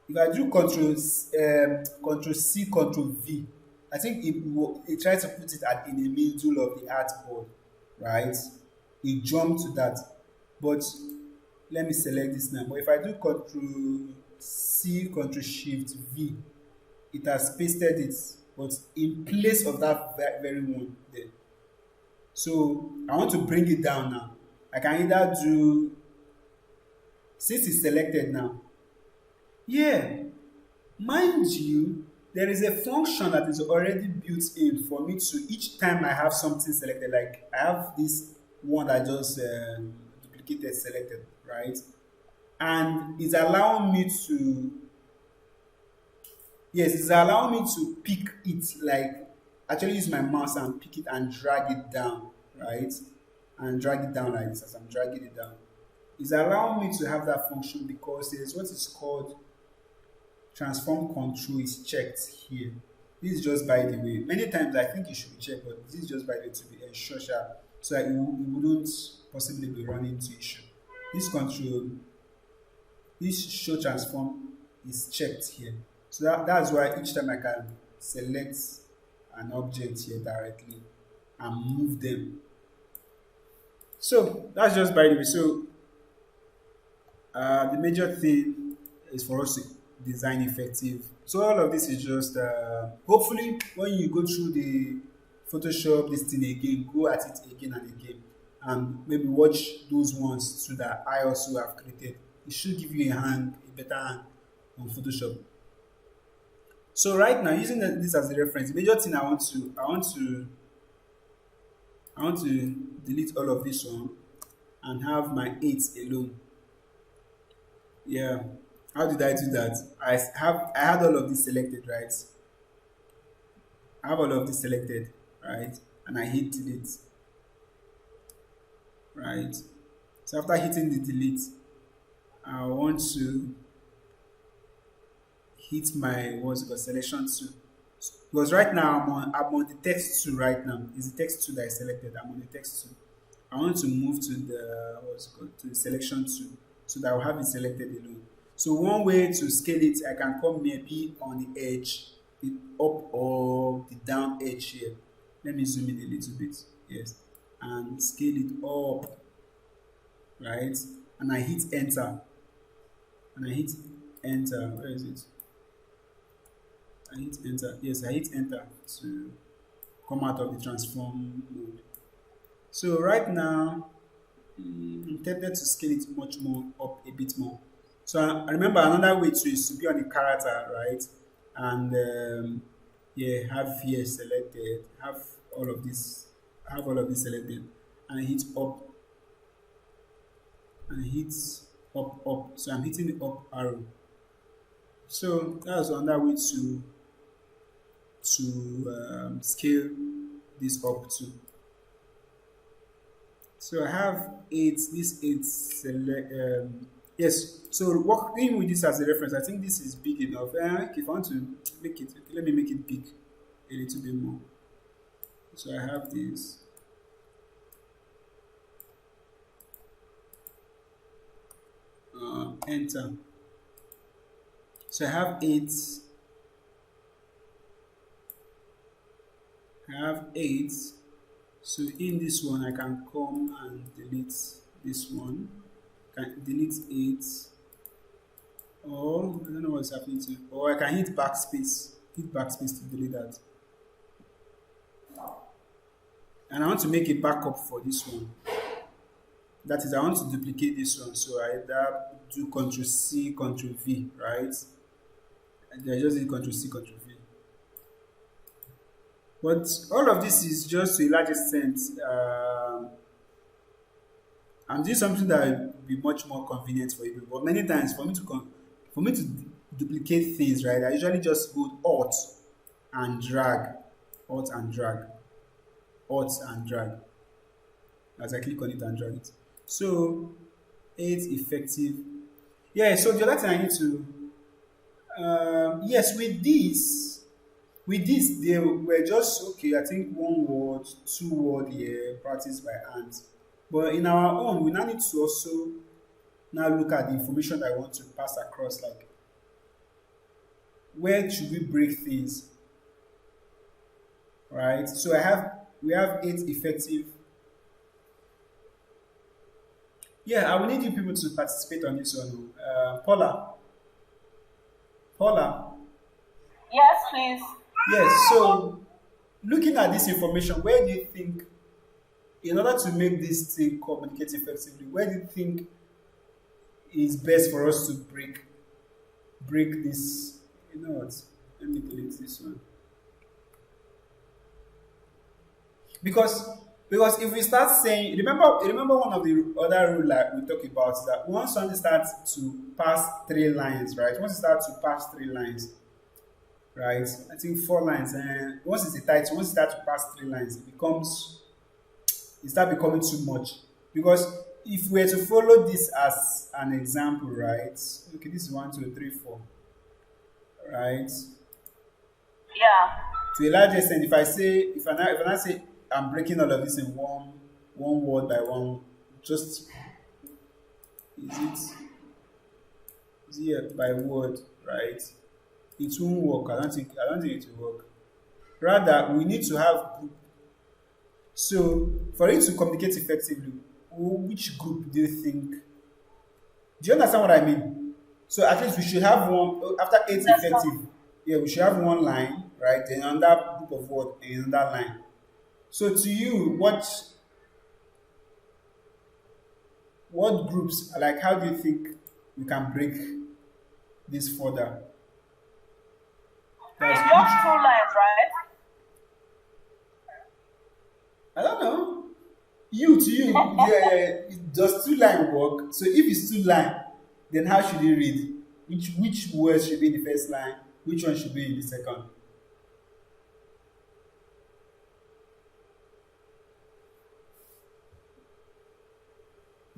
if I do Control C, Control V, I think it tries to put it in the middle of the artboard, right? It jumped to that. But let me select this now. But if I do Control C, Control Shift V, it has pasted it, but in place of that very one there. So I want to bring it down now. I can either do, since it's selected now, yeah, mind you, there is a function that is already built in for me to, each time I have something selected, like I have this one that just duplicated selected, right? And it's allowing me to, it's allowing me to pick it, like actually use my mouse and pick it and drag it down, right? And drag it down like this as I'm dragging it down. It's allowing me to have that function because there's what is called transform control is checked here. This is just by the way. Many times I think it should be checked, but this is just by the way to be ensure so that you wouldn't possibly be running into issue. This control, this show transform is checked here. So that's why each time I can select an object here directly and move them. So that's just by the way. So the major thing is for us to design effective. So all of this is just hopefully when you go through the Photoshop this thing again, go at it again and again, and maybe watch those ones so that I also have created. It should give you a better hand on Photoshop. So right now, using this as a reference, the major thing I want to delete all of this one and have my 8 alone. Yeah. How did I do that? I had all of this selected, right? I have all of this selected, right? And I hit delete. Right. So after hitting the delete, I want to hit my selection 2. Because right now I'm on the text 2 right now. It's the text 2 that I selected. I'm on the text 2. I want to move to the selection 2 so that I'll have it selected alone. So one way to scale it, I can come maybe on the edge, the up or the down edge here. Let me zoom in a little bit. Yes. And scale it up. Right? And I hit enter. Where is it? I hit enter. Yes, I hit enter to come out of the transform mode. So right now, I'm tempted to scale it much more up a bit more. So I remember another way is to be on the character, right? And have here selected, have all of this selected, and hit up, and hit up. So I'm hitting the up arrow. So that's another way to scale this up to. So I have 8. This 8 select. Yes. So working with this as a reference, I think this is big enough. If I want to make it, let me make it big a little bit more. So I have this. Enter. So I have 8. So in this one, I can come and delete this one. Can delete 8. Or I don't know what's happening to. Or I can hit backspace. Hit backspace to delete that. And I want to make a backup for this one. That is, I want to duplicate this one. So I either do Ctrl C, Ctrl V, right? And I just did Ctrl C, Ctrl V. But all of this is just to a large extent, I'm doing something that will be much more convenient for you. But many times, for me to duplicate things, right, I usually just go Alt and drag, as I click on it and drag it. So 8 effective. Yeah. So the other thing I need to, yes, with this, they were just okay. I think 1 word, 2 word here, practice by hand. But in our own, we now need to also now look at the information that I want to pass across. Like, where should we break things? Right. So we have 8 effective. Yeah, I will need you people to participate on this one. Paula. Yes, please. Yes, so looking at this information, where do you think, in order to make this thing communicate effectively, where do you think is best for us to break this? You know what? Let me delete this one. Because if we start saying, remember one of the other rules that we talk about is that once something starts to pass 3 lines, right? Once it starts to pass 3 lines, right? I think 4 lines, and once it's a title, once it starts to pass 3 lines, it starts becoming too much. Because if we were to follow this as an example, right? Okay, this is 1, 2, 3, 4. right? Yeah. To a large extent, if I now say I'm breaking all of this in one word by one, just is it by word, right? It won't work. I don't think it will work. Rather, we need to have group. So for it to communicate effectively, which group do you think? Do you understand what I mean? So at least we should have one after eight That's not. effective. Yeah, we should have one line, right? Then another group of word in another line. So to you, what groups like how do you think we can break this further? It's That's just which two lines, right? I don't know. To you, yeah, does two line work? So if it's two line, then how should you read? Which words should be in the first line? Which one should be in the second?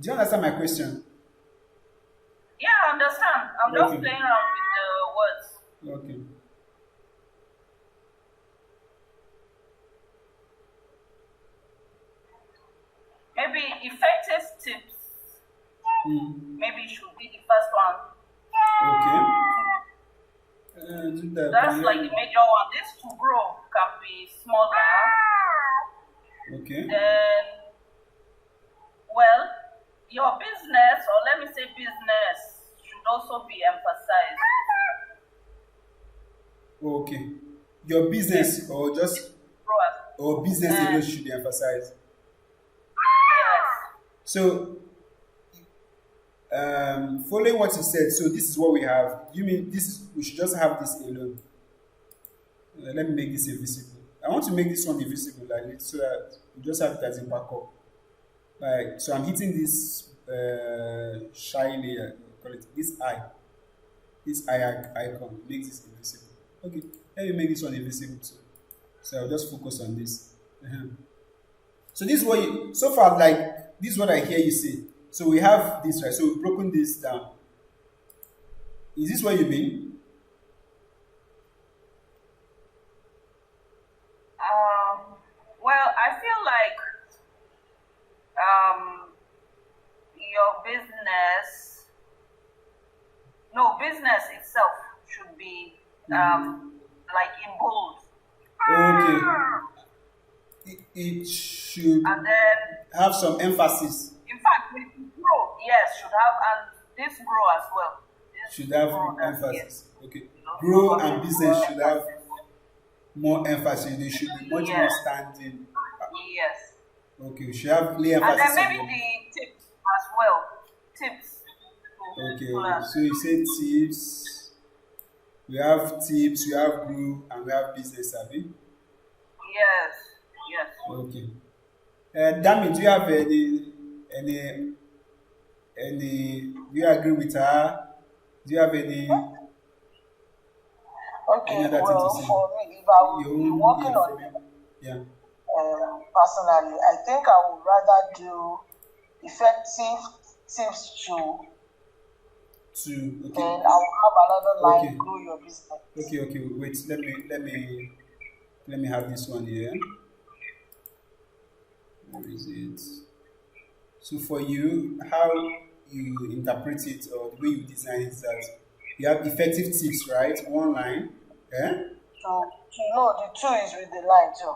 Do you understand my question? Yeah, I understand. I'm just Okay. playing around with the words. Okay. Maybe effective tips. Mm. Maybe should be the first one. Okay. Do that. That's like the major one. This to grow can be smaller. Okay. Then, well, your business, or let me say business, should also be emphasized. Okay. Your business or just Grow or business Uh, alone should be emphasized. yes. So, following what you said, so this is what we have. You mean we should just have this alone? Let me make this invisible. I want to make this one invisible, like so that you just have it as a backup. Like so, I'm hitting this shy layer. Call it this eye icon. Make this invisible. Okay, let me make this one invisible too. So I'll just focus on this. So this is what so far like this is what I hear you say. So we have this right. So we've broken this down. Is this what you mean? Well, I feel like your business, no, business itself should be like in bold, Okay. It should and then have some emphasis. in fact with grow, yes, should have, and this grow as well. This Should have grow that, yes, emphasis. Okay. Grow and business should have more emphasis. They should be much more Yes. standing. Yes, Okay, we should have lay and emphasis then on maybe them. the tips as well. Tips. to Okay, people okay. So you say tips. We have tips, we have grow, and we have business, have you? Yes, yes. Okay. Dami, do you have any? Do you agree with her? Do you have any Okay, other thing to well, say? for me, if I would Your be own, working yeah, on from it you. Yeah. personally, I think I would rather do effective tips to, Two. then Okay. I will have another line, Okay. grow your business. Okay. Wait. Let me have this one here. Where is it? So for you, how you interpret it or the way you design it is that you have effective tips, right? One line. Yeah. To know the two is with the line too.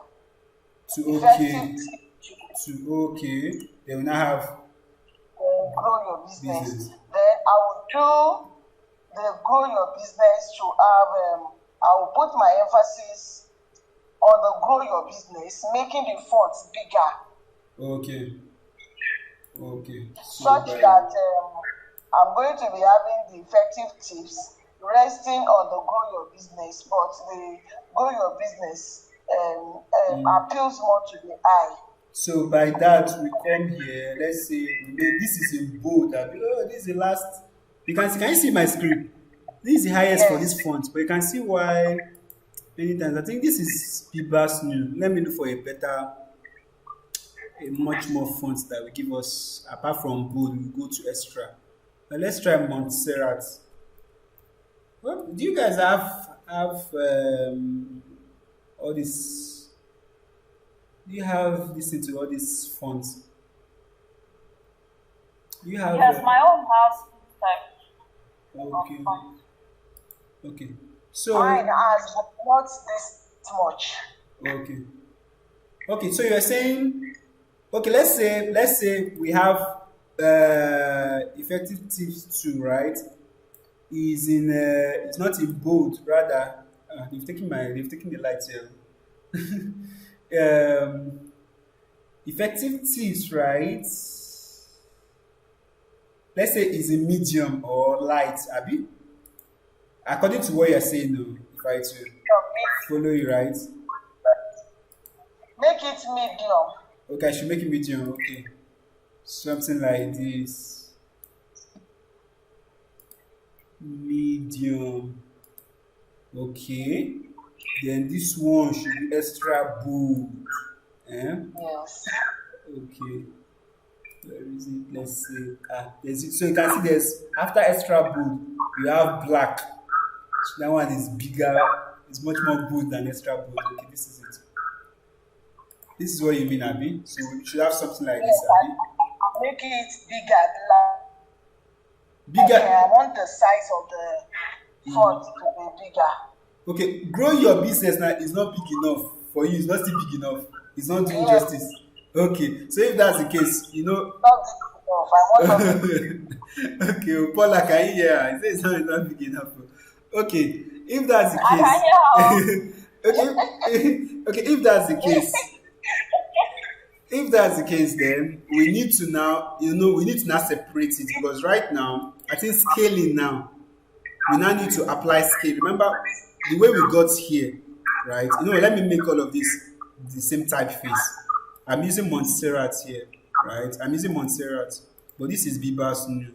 To Effective okay. tips To okay. They will now have grow your business. business. Then I will do the grow your business to have, I will put my emphasis on the grow your business, making the fonts bigger, Okay. Okay. So such by that I'm going to be having the effective tips resting on the grow your business, but the grow your business appeals more to the eye. So by that we come here. Let's say this is in bold. This is the last. Can you see my screen? This is the highest for this Yes. font, but you can see why many times. I think this is Piba's new. Let me look for a much more font that will give us apart from bold. We go to extra. But let's try Montserrat. Well, do you guys have all this? Do you have this into all these fonts? Do you have? Yes, my own has this type of Okay, font. okay. Mine So has, but not this much. okay, okay. So you're saying, okay. Let's say we have effective tips two, right? Is in it's not in bold, rather they've taken the lights here. Effective tips, right? Let's say is in medium or light, Abby. According to what you're saying, though, if I to follow you, right? Make it medium. Okay, I should make it medium. Okay, something like this, medium. Okay, then this one should be extra bold. Eh? Yes. Okay, where is it? Let's see. There's it. So you can see there's after extra bold, you have black. So that one is bigger. It's much more bold than extra bold. Okay, this is it. This is what you mean, Abby. So we should have something like Yes, this, Abby. make it bigger. Bigger. Okay, I want the size of the font to be bigger. Okay, growing your business now is not big enough for you. It's not still big enough. It's not doing Yes. justice. Okay, so if that's the case, you know. Not big enough. I want something. Okay, Paula, can you hear her? He says it's not big enough. Okay, if that's the I can case. Okay, if that's the case, if that's the case, then we need to now, we need to now separate it because right now, I think scaling now, we now need to apply scale. Remember the way we got here, right? Let me make all of this the same typeface. I'm using Montserrat here, right? I'm using Montserrat, but this is Bibas New.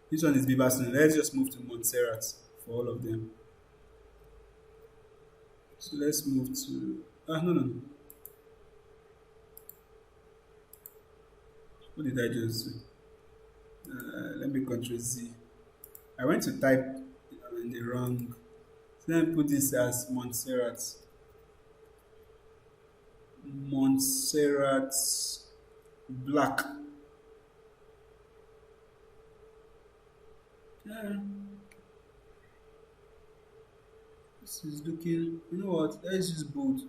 This one is Bibas New. Let's just move to Montserrat for all of them. So let's move to. No. What did I just do? Let me Control Z. I went to type in the wrong. So let me put this as Montserrat. Montserrat black. This is looking. You know what? Let's use bold.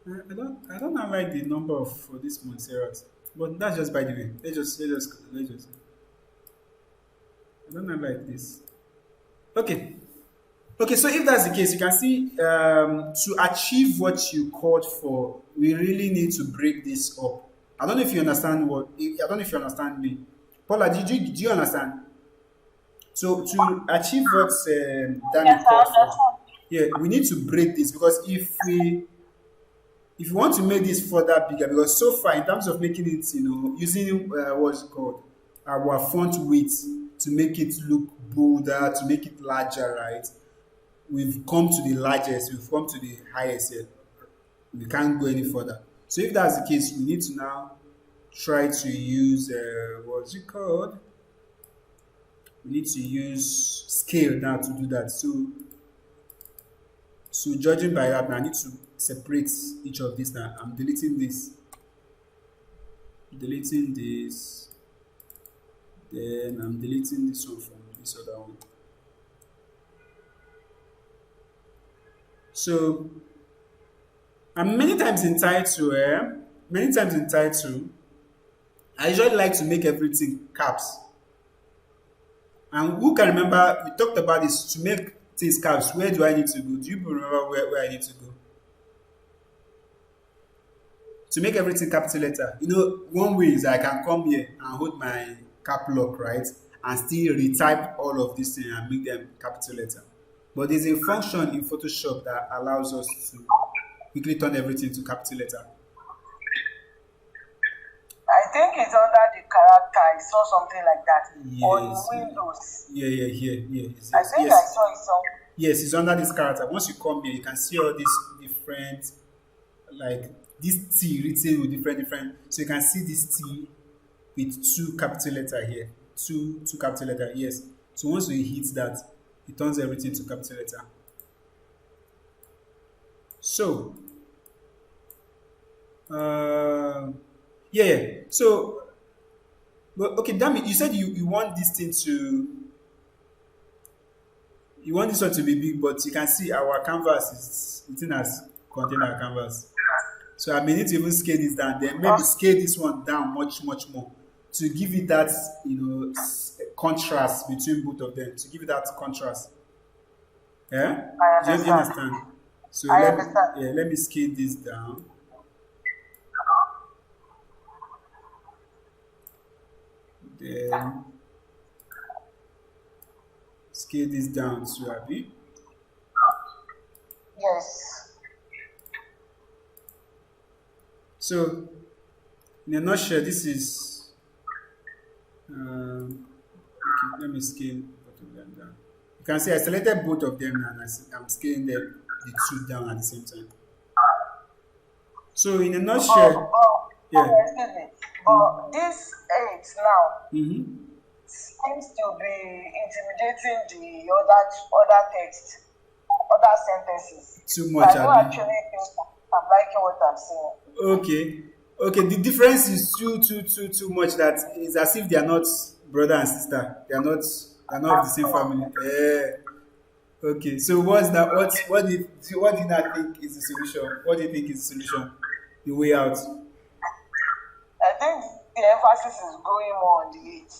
I don't know like the number of for this Montserrat, but that's just by the way. Let's just. I don't know like this. Okay. Okay, so if that's the case, you can see to achieve what you called for, we really need to break this up. I don't know if you understand I don't know if you understand me. Paula, do you understand? So to achieve what Danny Yes, I called for, understand. yeah, we need to break this because if we want to make this further bigger, because so far in terms of making it, using what's it called, our font width to make it look bolder, to make it larger, right? We've come to the largest, we've come to the highest here. We can't go any further. So if that's the case, we need to now try to use what's it called? We need to use scale now to do that. So judging by that, now I need to separate each of these now. I'm deleting this. Deleting this. Then I'm deleting this one from this other one. So, and many times in title, I usually like to make everything caps. And who can remember, we talked about this, to make things caps, where do I need to go? Do you remember where I need to go? To make everything capital letter. One way is I can come here and hold my cap lock, right? And still retype all of these things and make them capital letter. But there's a function in Photoshop that allows us to quickly turn everything to capital letter. I think it's under the character. I saw something like that on Yes. Windows. Yeah, here. Yes, I think yes. I saw it somewhere. Yes, it's under this character. Once you come here, you can see all these different, like this T written with different. So you can see this T with two capital letter here, two capital letter. Yes. So once we hit that, it turns everything to capital letter. So, yeah. So, but okay, damn it. You said you want this thing to, you want this one to be big, but you can see our canvas is it has contain our canvas. So I may need to even scale this down. Then maybe scale this one down much more to give it that contrast between both of them. To give it that contrast. Yeah, I do you understand. understand? So I understand. let me scale this down. Then scale this down to Abi. Yes. So, in a nutshell, this is. Okay, let me scale both of them down. You can see I selected both of them and I'm scaling the two down at the same time. So, in a nutshell, yeah. Excuse me. But this 8 now Mm-hmm. seems to be intimidating the other text, other sentences. Too much, I don't Abi. actually think I'm liking what I'm saying. Okay. The difference is too much that it's as if they are not brother and sister. They are not of the same family. Okay. So what's that? What did I think is the solution? What do you think is the solution? The way out? I think the emphasis is going more on the 8.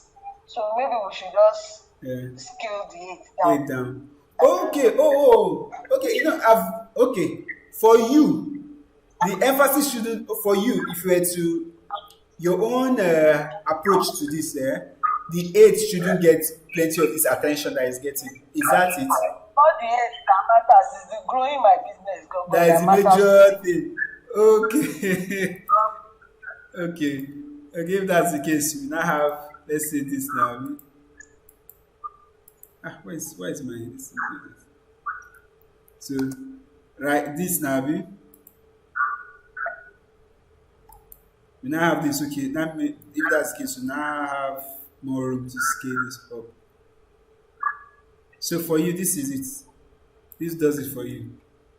So maybe we should just Yeah. scale the 8 down. Eight down. Okay. Okay. Okay. For you, the emphasis shouldn't. For you, if you were to your own approach to this, the 8 shouldn't get plenty of this attention that it's getting. Is that it? All the 8 that matters is the growing my business. That is the major thing. Okay. Okay. If that's the case, we now have, let's say this now. Where is my this? So, right, this now. We now have this. Okay. Now, if that's the case, we now have more room to scale this up. So for you, this is it. This does it for you.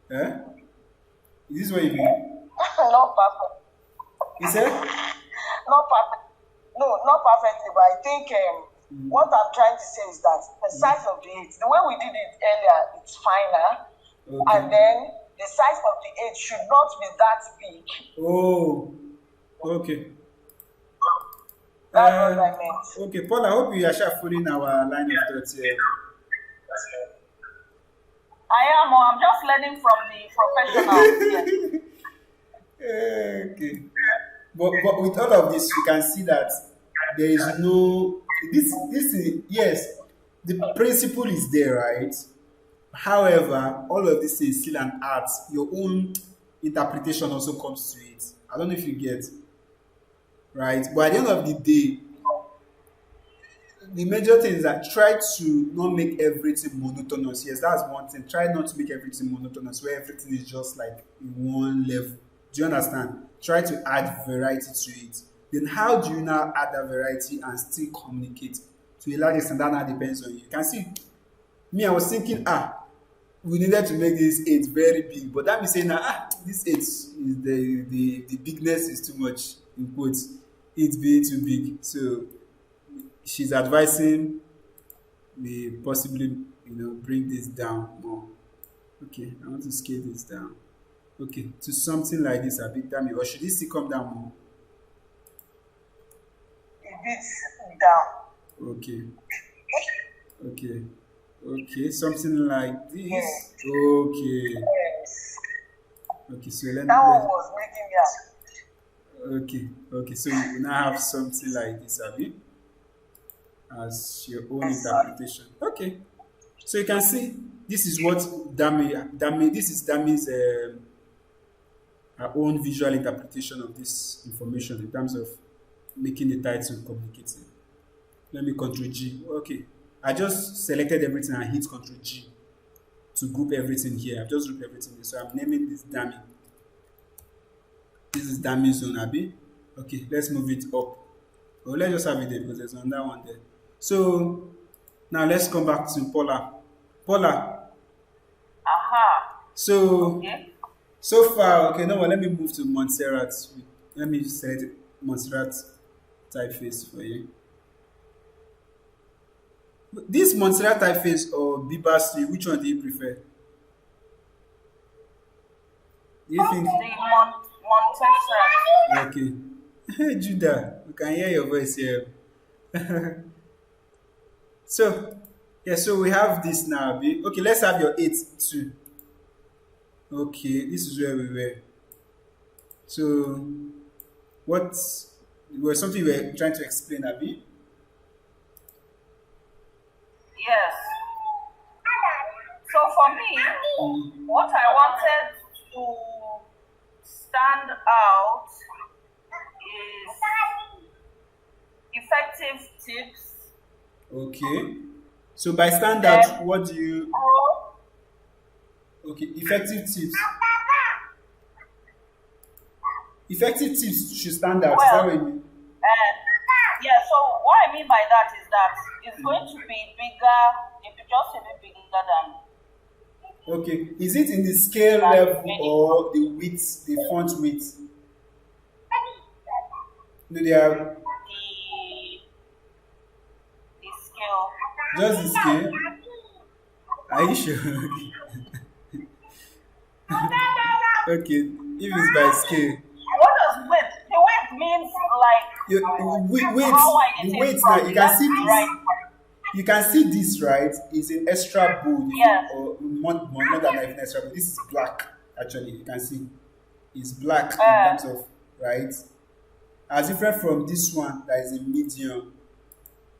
Eh? Is this what you mean? Not perfect. You said? Not perfect. No, not perfectly, but I think what I'm trying to say is that the size of the 8, the way we did it earlier, it's finer. Okay. And then the size of the 8 should not be that big. Oh, okay. That's what I meant. Okay, Paul, I hope you are following our line of thoughts here. I am, I'm just learning from the professionals. Yes. Okay. But with all of this, you can see that there is no this is yes, the principle is there, right? However, all of this is still an art. Your own interpretation also comes to it. I don't know if you get right, but at the end of the day, the major thing is that try to not make everything monotonous. Yes, that's one thing. Try not to make everything monotonous where everything is just like in one level. Do you understand? Try to add variety to it. Then how do you now add that variety and still communicate? To a large extent, that now depends on you. You can see, me, I was thinking, we needed to make this 8 very big. But that means saying, this 8 is the bigness is too much, in quotes. 8 being too big. So she's advising me possibly, bring this down more. Okay, I want to scale this down. Okay, to something like this, a bit damage. Or should this still come down more? A bit down. Okay, something like this. Yes. Okay, Yes. so let That one me. was making me happy. Okay, so we now have something like this, Abi, as your own Yes, sir. interpretation. Okay, so you can see this is what this is Dami's her own visual interpretation of this information in terms of making the title communicating. Let me Ctrl G. Okay, I just selected everything and hit Ctrl G to group everything here. I've just grouped everything here. So I'm naming this Dami. This is Dami zone, Abi. Okay, let's move it up. Or let's just have it there because there's another one there. So now let's come back to Paula. Paula. Aha. So Okay. so far, okay, no, well, let me move to Montserrat. Let me select Montserrat typeface for you. This Montserrat typeface or Biba Street, which one do you prefer? Do you think? The Montessori. Okay. Judah, we can hear your voice here. So, yeah, so we have this now. Okay, let's have your 8 too. Okay, this is where we were. So, what was something you were trying to explain, Abby? Yes. So for me, what I wanted to stand out is effective tips. Okay. So by standard, what do you? Grow. Okay, effective tips. Effective tips should stand out. Is that what you mean? Yeah, so what I mean by that is that it's going to be bigger, if you just a bit bigger than Okay. Is it in the scale level or the width, the font width? No, they are the scale. just the scale. Are you sure? Okay. If it's by scale. What does width? The width means like how I get The it weight from now, you can left see to this. right. You can see this, right? Is in extra bold, Yes. or more than even extra bold. This is black, actually. You can see it's black in terms of, right? As different from this one that is a medium.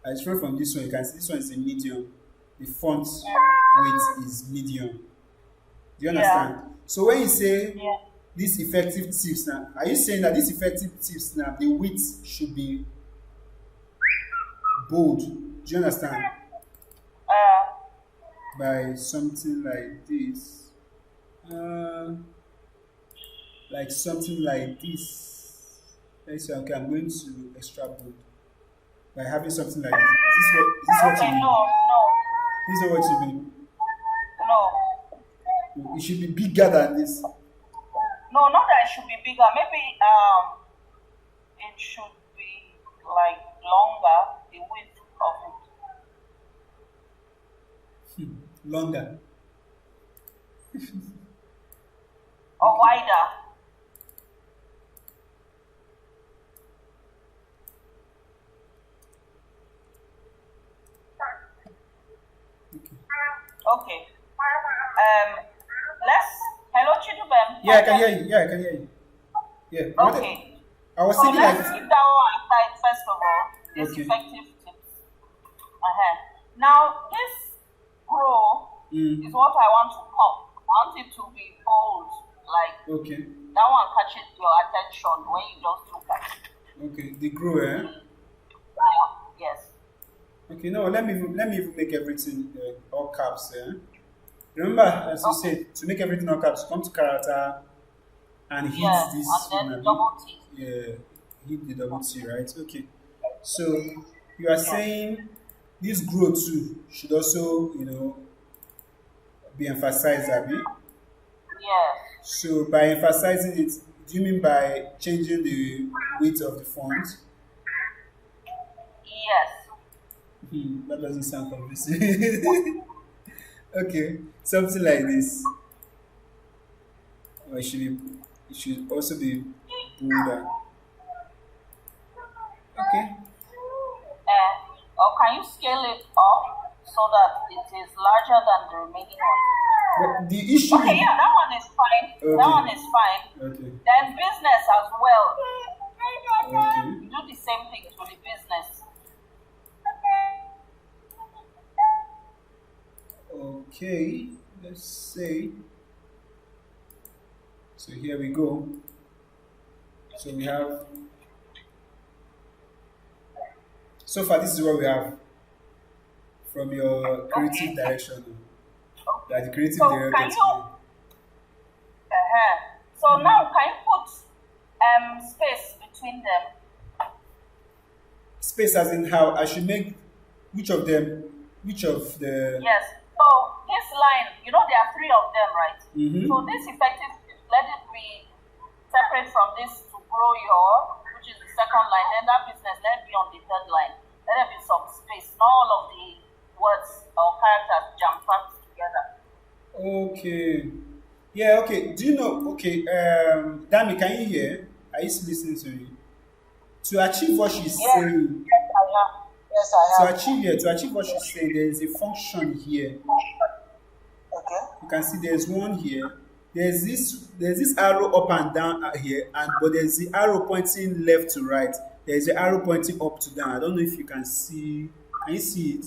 As different from this one, you can see this one is a medium. The font weight is medium. Do you understand? So when you say Yeah. these effective tips now, are you saying that these effective tips now, the width should be bold? Do you understand? By something like this. Like something like this. Let's say, okay, I'm going to extra bold. By having something like this. Is this what Okay, you mean? no. This is what you mean. No. It should be bigger than this. No, not that it should be bigger. Maybe it should be like longer, the width of it. Longer. Or wider. Okay. Hello, Chidubem. Yeah, I can hear you. Yeah, I can hear you. Yeah. Okay. I was So thinking let's like keep that one aside first of all. This Okay. effective tips. Now this grow is what I want to pop. I want it to be bold. Like okay. that one catches your attention when you just look at it. Okay. The grow, eh? Yes. Okay, no, let me even make everything all caps, eh? Remember, as you said, to make everything all caps, come to character and hit Yeah. this And then one, double T. yeah, hit the double T, right? Okay. So you are saying this grow too should also, be emphasized, Abby. Yes. So by emphasizing it, do you mean by changing the weight of the font? Yes. That doesn't sound convincing. Okay, something like this. Or it should also be bolder. Okay. Or can you scale it up so that it is larger than the remaining one? But the issue. Okay, yeah, that one is fine. Okay. That one is fine. Okay. Then business as well. Okay. You do the same thing to the business. Okay. Let's say. So here we go. So we have. So far, this is what we have from your creative direction. Like the creative So director. can you? So now can you put space between them? Space as in how I should make which of the Yes. So this line, you know, there are three of them, right? Mm-hmm. So this effective, let it be separate from this to grow your, which is the second line. Then that business, let it be on the third line. Let there be some space. Not all of the words or characters jam packed together. Okay. Yeah, okay. Do you know? Okay, Dami, can you hear? Are you still listening to me? To achieve what she's Yes, saying, yes, I have. Yes, I have. to achieve what she's saying, there is a function here. Okay. You can see there's one here. There's this arrow up and down here, and but there's the arrow pointing left to right. There's the arrow pointing up to down. I don't know if you can see. Can you see it?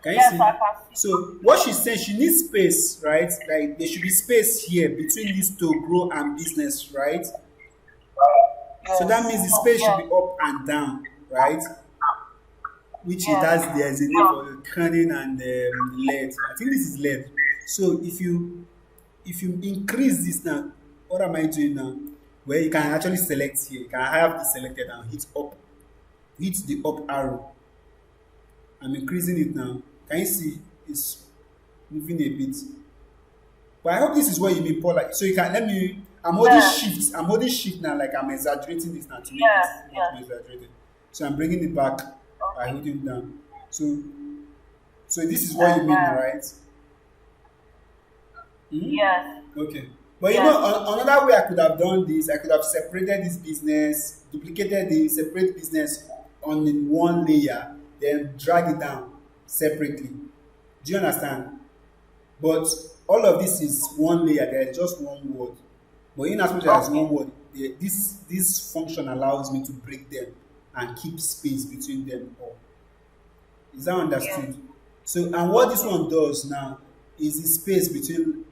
Can you Yes, see? I can see. So what she's saying, she needs space, right? Like there should be space here between these two, grow and business, right? So that means the space should be up and down, right? Which it has, there's a name for kerning and lead. I think this is lead. So if you increase this now, what am I doing now? Well, you can actually select here. You can have this selected and hit the up arrow. I'm increasing it now. Can you see it's moving a bit? But I hope this is what you mean, Paul. Like, so you can let me. I'm holding shift. I'm holding shift now, like I'm exaggerating this now to make it not exaggerated. So I'm bringing it back by holding it down. So this is what you mean, right? Yes. Okay. But you know, another way I could have done this, I could have separated this business, duplicated the separate business on in one layer, then drag it down separately. Do you understand? But all of this is one layer. There is just one word. But in as much as one word, this function allows me to break them and keep space between them all. Is that understood? Yeah. So, and what this one does now is the space between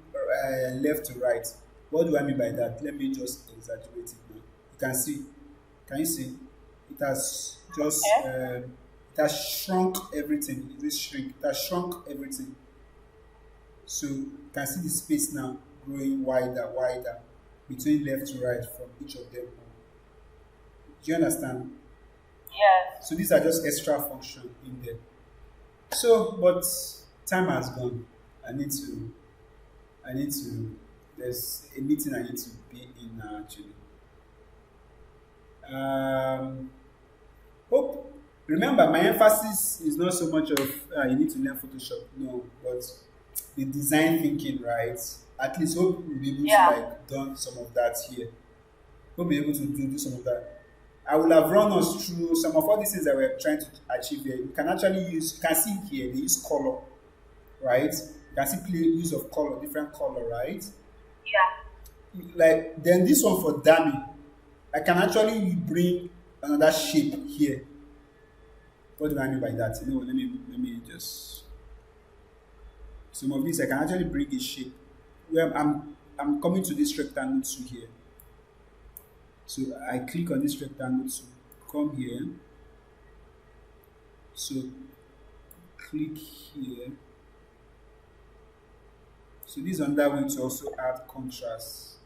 left to right. What do I mean by that? Let me just exaggerate it now. You can see. Can you see? It has just it has shrunk everything. It is shrink. It has shrunk everything. So you can see the space now growing wider between left to right from each of them. Do you understand? Yes. So these are just extra function in there. So, but time has gone. I need to. There's a meeting I need to be in now, actually. Hope. Remember, my emphasis is not so much of you need to learn Photoshop. No, but the design thinking, right? At least hope we'll be able to like done some of that here. We'll be able to do some of that. I will have run us through some of all these things that we're trying to achieve here. You can actually use, you can see here, they use color, right? You can see use of color, different color, right? Yeah. Like, then this one for dummy, I can actually bring another shape here. What do I mean by that? You know, let me just, some of these I can actually bring a shape. Where I'm coming to this rectangle to here. So I click on this rectangle to come here. So click here. So this is another way to also add contrast.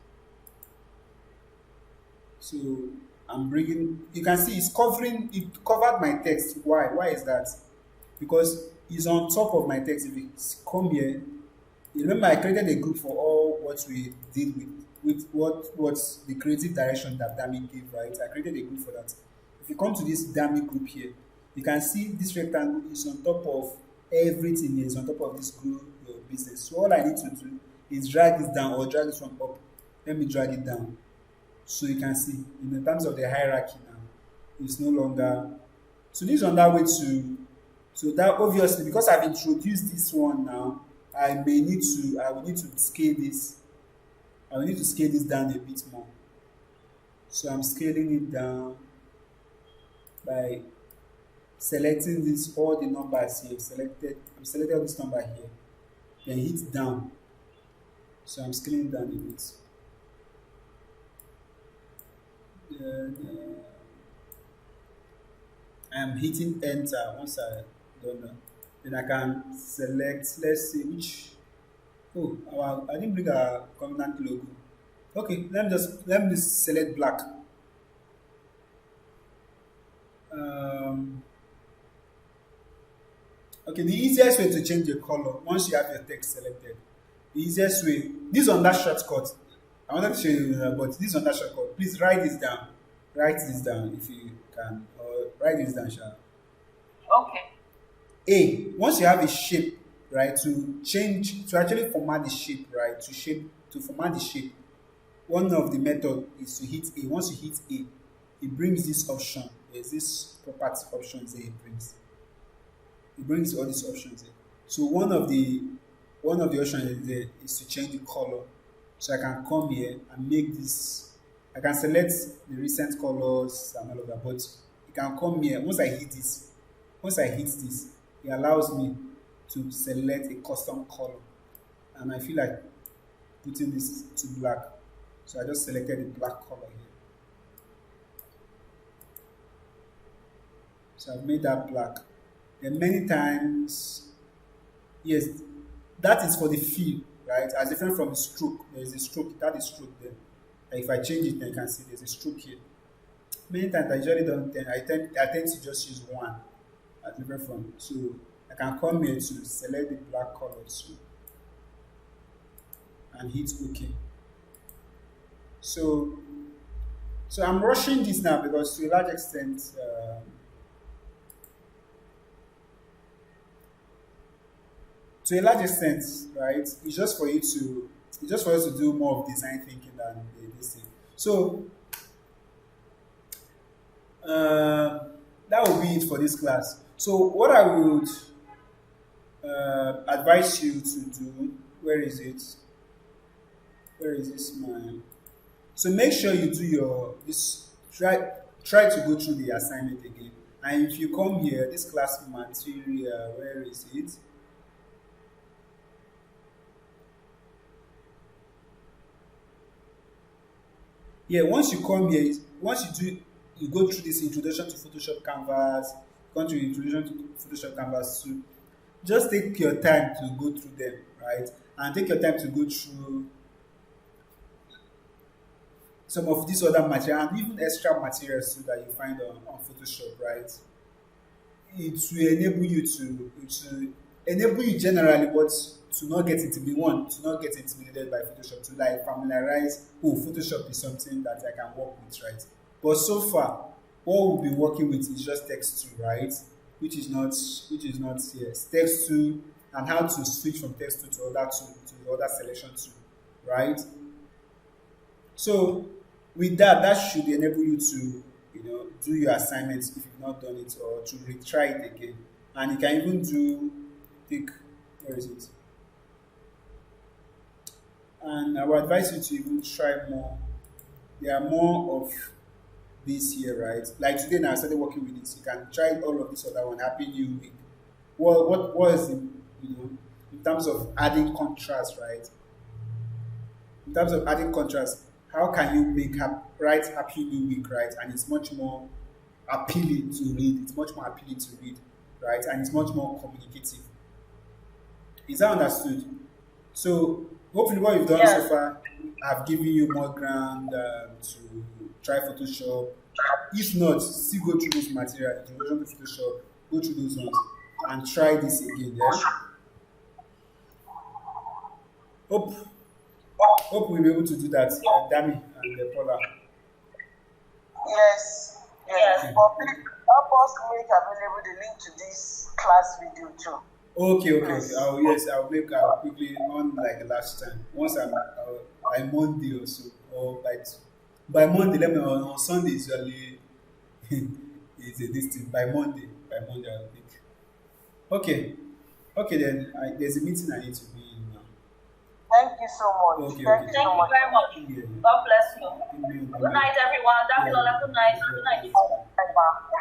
So I'm bringing, you can see it covered my text. Why? Why is that? Because it's on top of my text. If you come here, you remember I created a group for all what we did with what's the creative direction that Dami gave, right? I created a group for that. If you come to this Dami group here, you can see this rectangle is on top of everything here, is on top of this group business. So all I need to do is drag this down or drag this one up. Let me drag it down. So you can see in terms of the hierarchy now, it's no longer. So this is another way to. So that obviously, because I've introduced this one now, I will need to scale this. I will need to scale this down a bit more. So I'm scaling it down by selecting all the numbers here. I'm selected this number here. Then hit down. So I'm scaling down a bit. Then I'm hitting enter once I done that. Then I can select, let's see which. Oh, I didn't bring a covenant logo. Okay, let me just select black. Okay, the easiest way to change the color once you have your text selected, the easiest way, this on that shortcut. I wanted to show you, but this on that shortcut. Please write this down. Write this down if you can, or write this down, Sha. Okay. A, once you have a shape, right, to actually format the shape, right, to format the shape, one of the method is to hit A. Once you hit A, it brings this option. There's this property options that it brings. It brings all these options here. So one of the options there is to change the color. So I can come here and make this. I can select the recent colors and all of that, but you can come here. Once I hit this, it allows me to select a custom color, and I feel like putting this to black. So I just selected the black color here. So I've made that black. Then many times, yes, that is for the feel, right? As different from the stroke. There is a stroke, that is stroke there. Like if I change it, then you can see there's a stroke here. Many times I usually don't tend, I tend to just use one as different from. So I can come here to select the black color too and hit OK. So I'm rushing this now because to a large extent, right? It's just for us to do more of design thinking than this thing. So that will be it for this class. So what I would advise you to do, where is it? Where is this man? So make sure you do try to go through the assignment again. And if you come here, this class material, where is it? Yeah, once you come here, you go through this introduction to Photoshop Canvas, go through introduction to Photoshop Canvas too. Just take your time to go through them, right? And take your time to go through some of these other material and even extra materials too that you find on Photoshop, right? It will enable you generally, but to not get intimidated by Photoshop, to like familiarize, Photoshop is something that I can work with, right? But so far, what we'll be working with is just text 2, right? Which is not here. Text 2 and how to switch from text 2 to the other selection 2, right? So with that should enable you to do your assignments if you've not done it, or to retry it again. And you can even where is it? And I would advise you to even try more. There are more of this here, right? Like today now I started working with this. You can try all of this other one. Happy New Week. What is in terms of adding contrast, right? In terms of adding contrast, how can you write Happy New Week, right? And it's much more appealing to read. Right? And it's much more communicative. Is that understood? So hopefully what you've done so far, I've given you more ground to try Photoshop. If not, still go through those materials, introduction to Photoshop, go through those ones, and try this again. Yeah? Hope we'll be able to do that, Dami and Paula. Yes. Yes. But please help us make available the link to this class video too. Okay. I'll quickly on like last time. Once by Monday or so, or by Monday. Let me on Sunday usually is a distance. By Monday I'll pick. Okay then. There's a meeting I need to be in now. Thank you so much. Okay. Thank you very much. Yeah. God bless you. Good night, everyone. Good night. Bye-bye.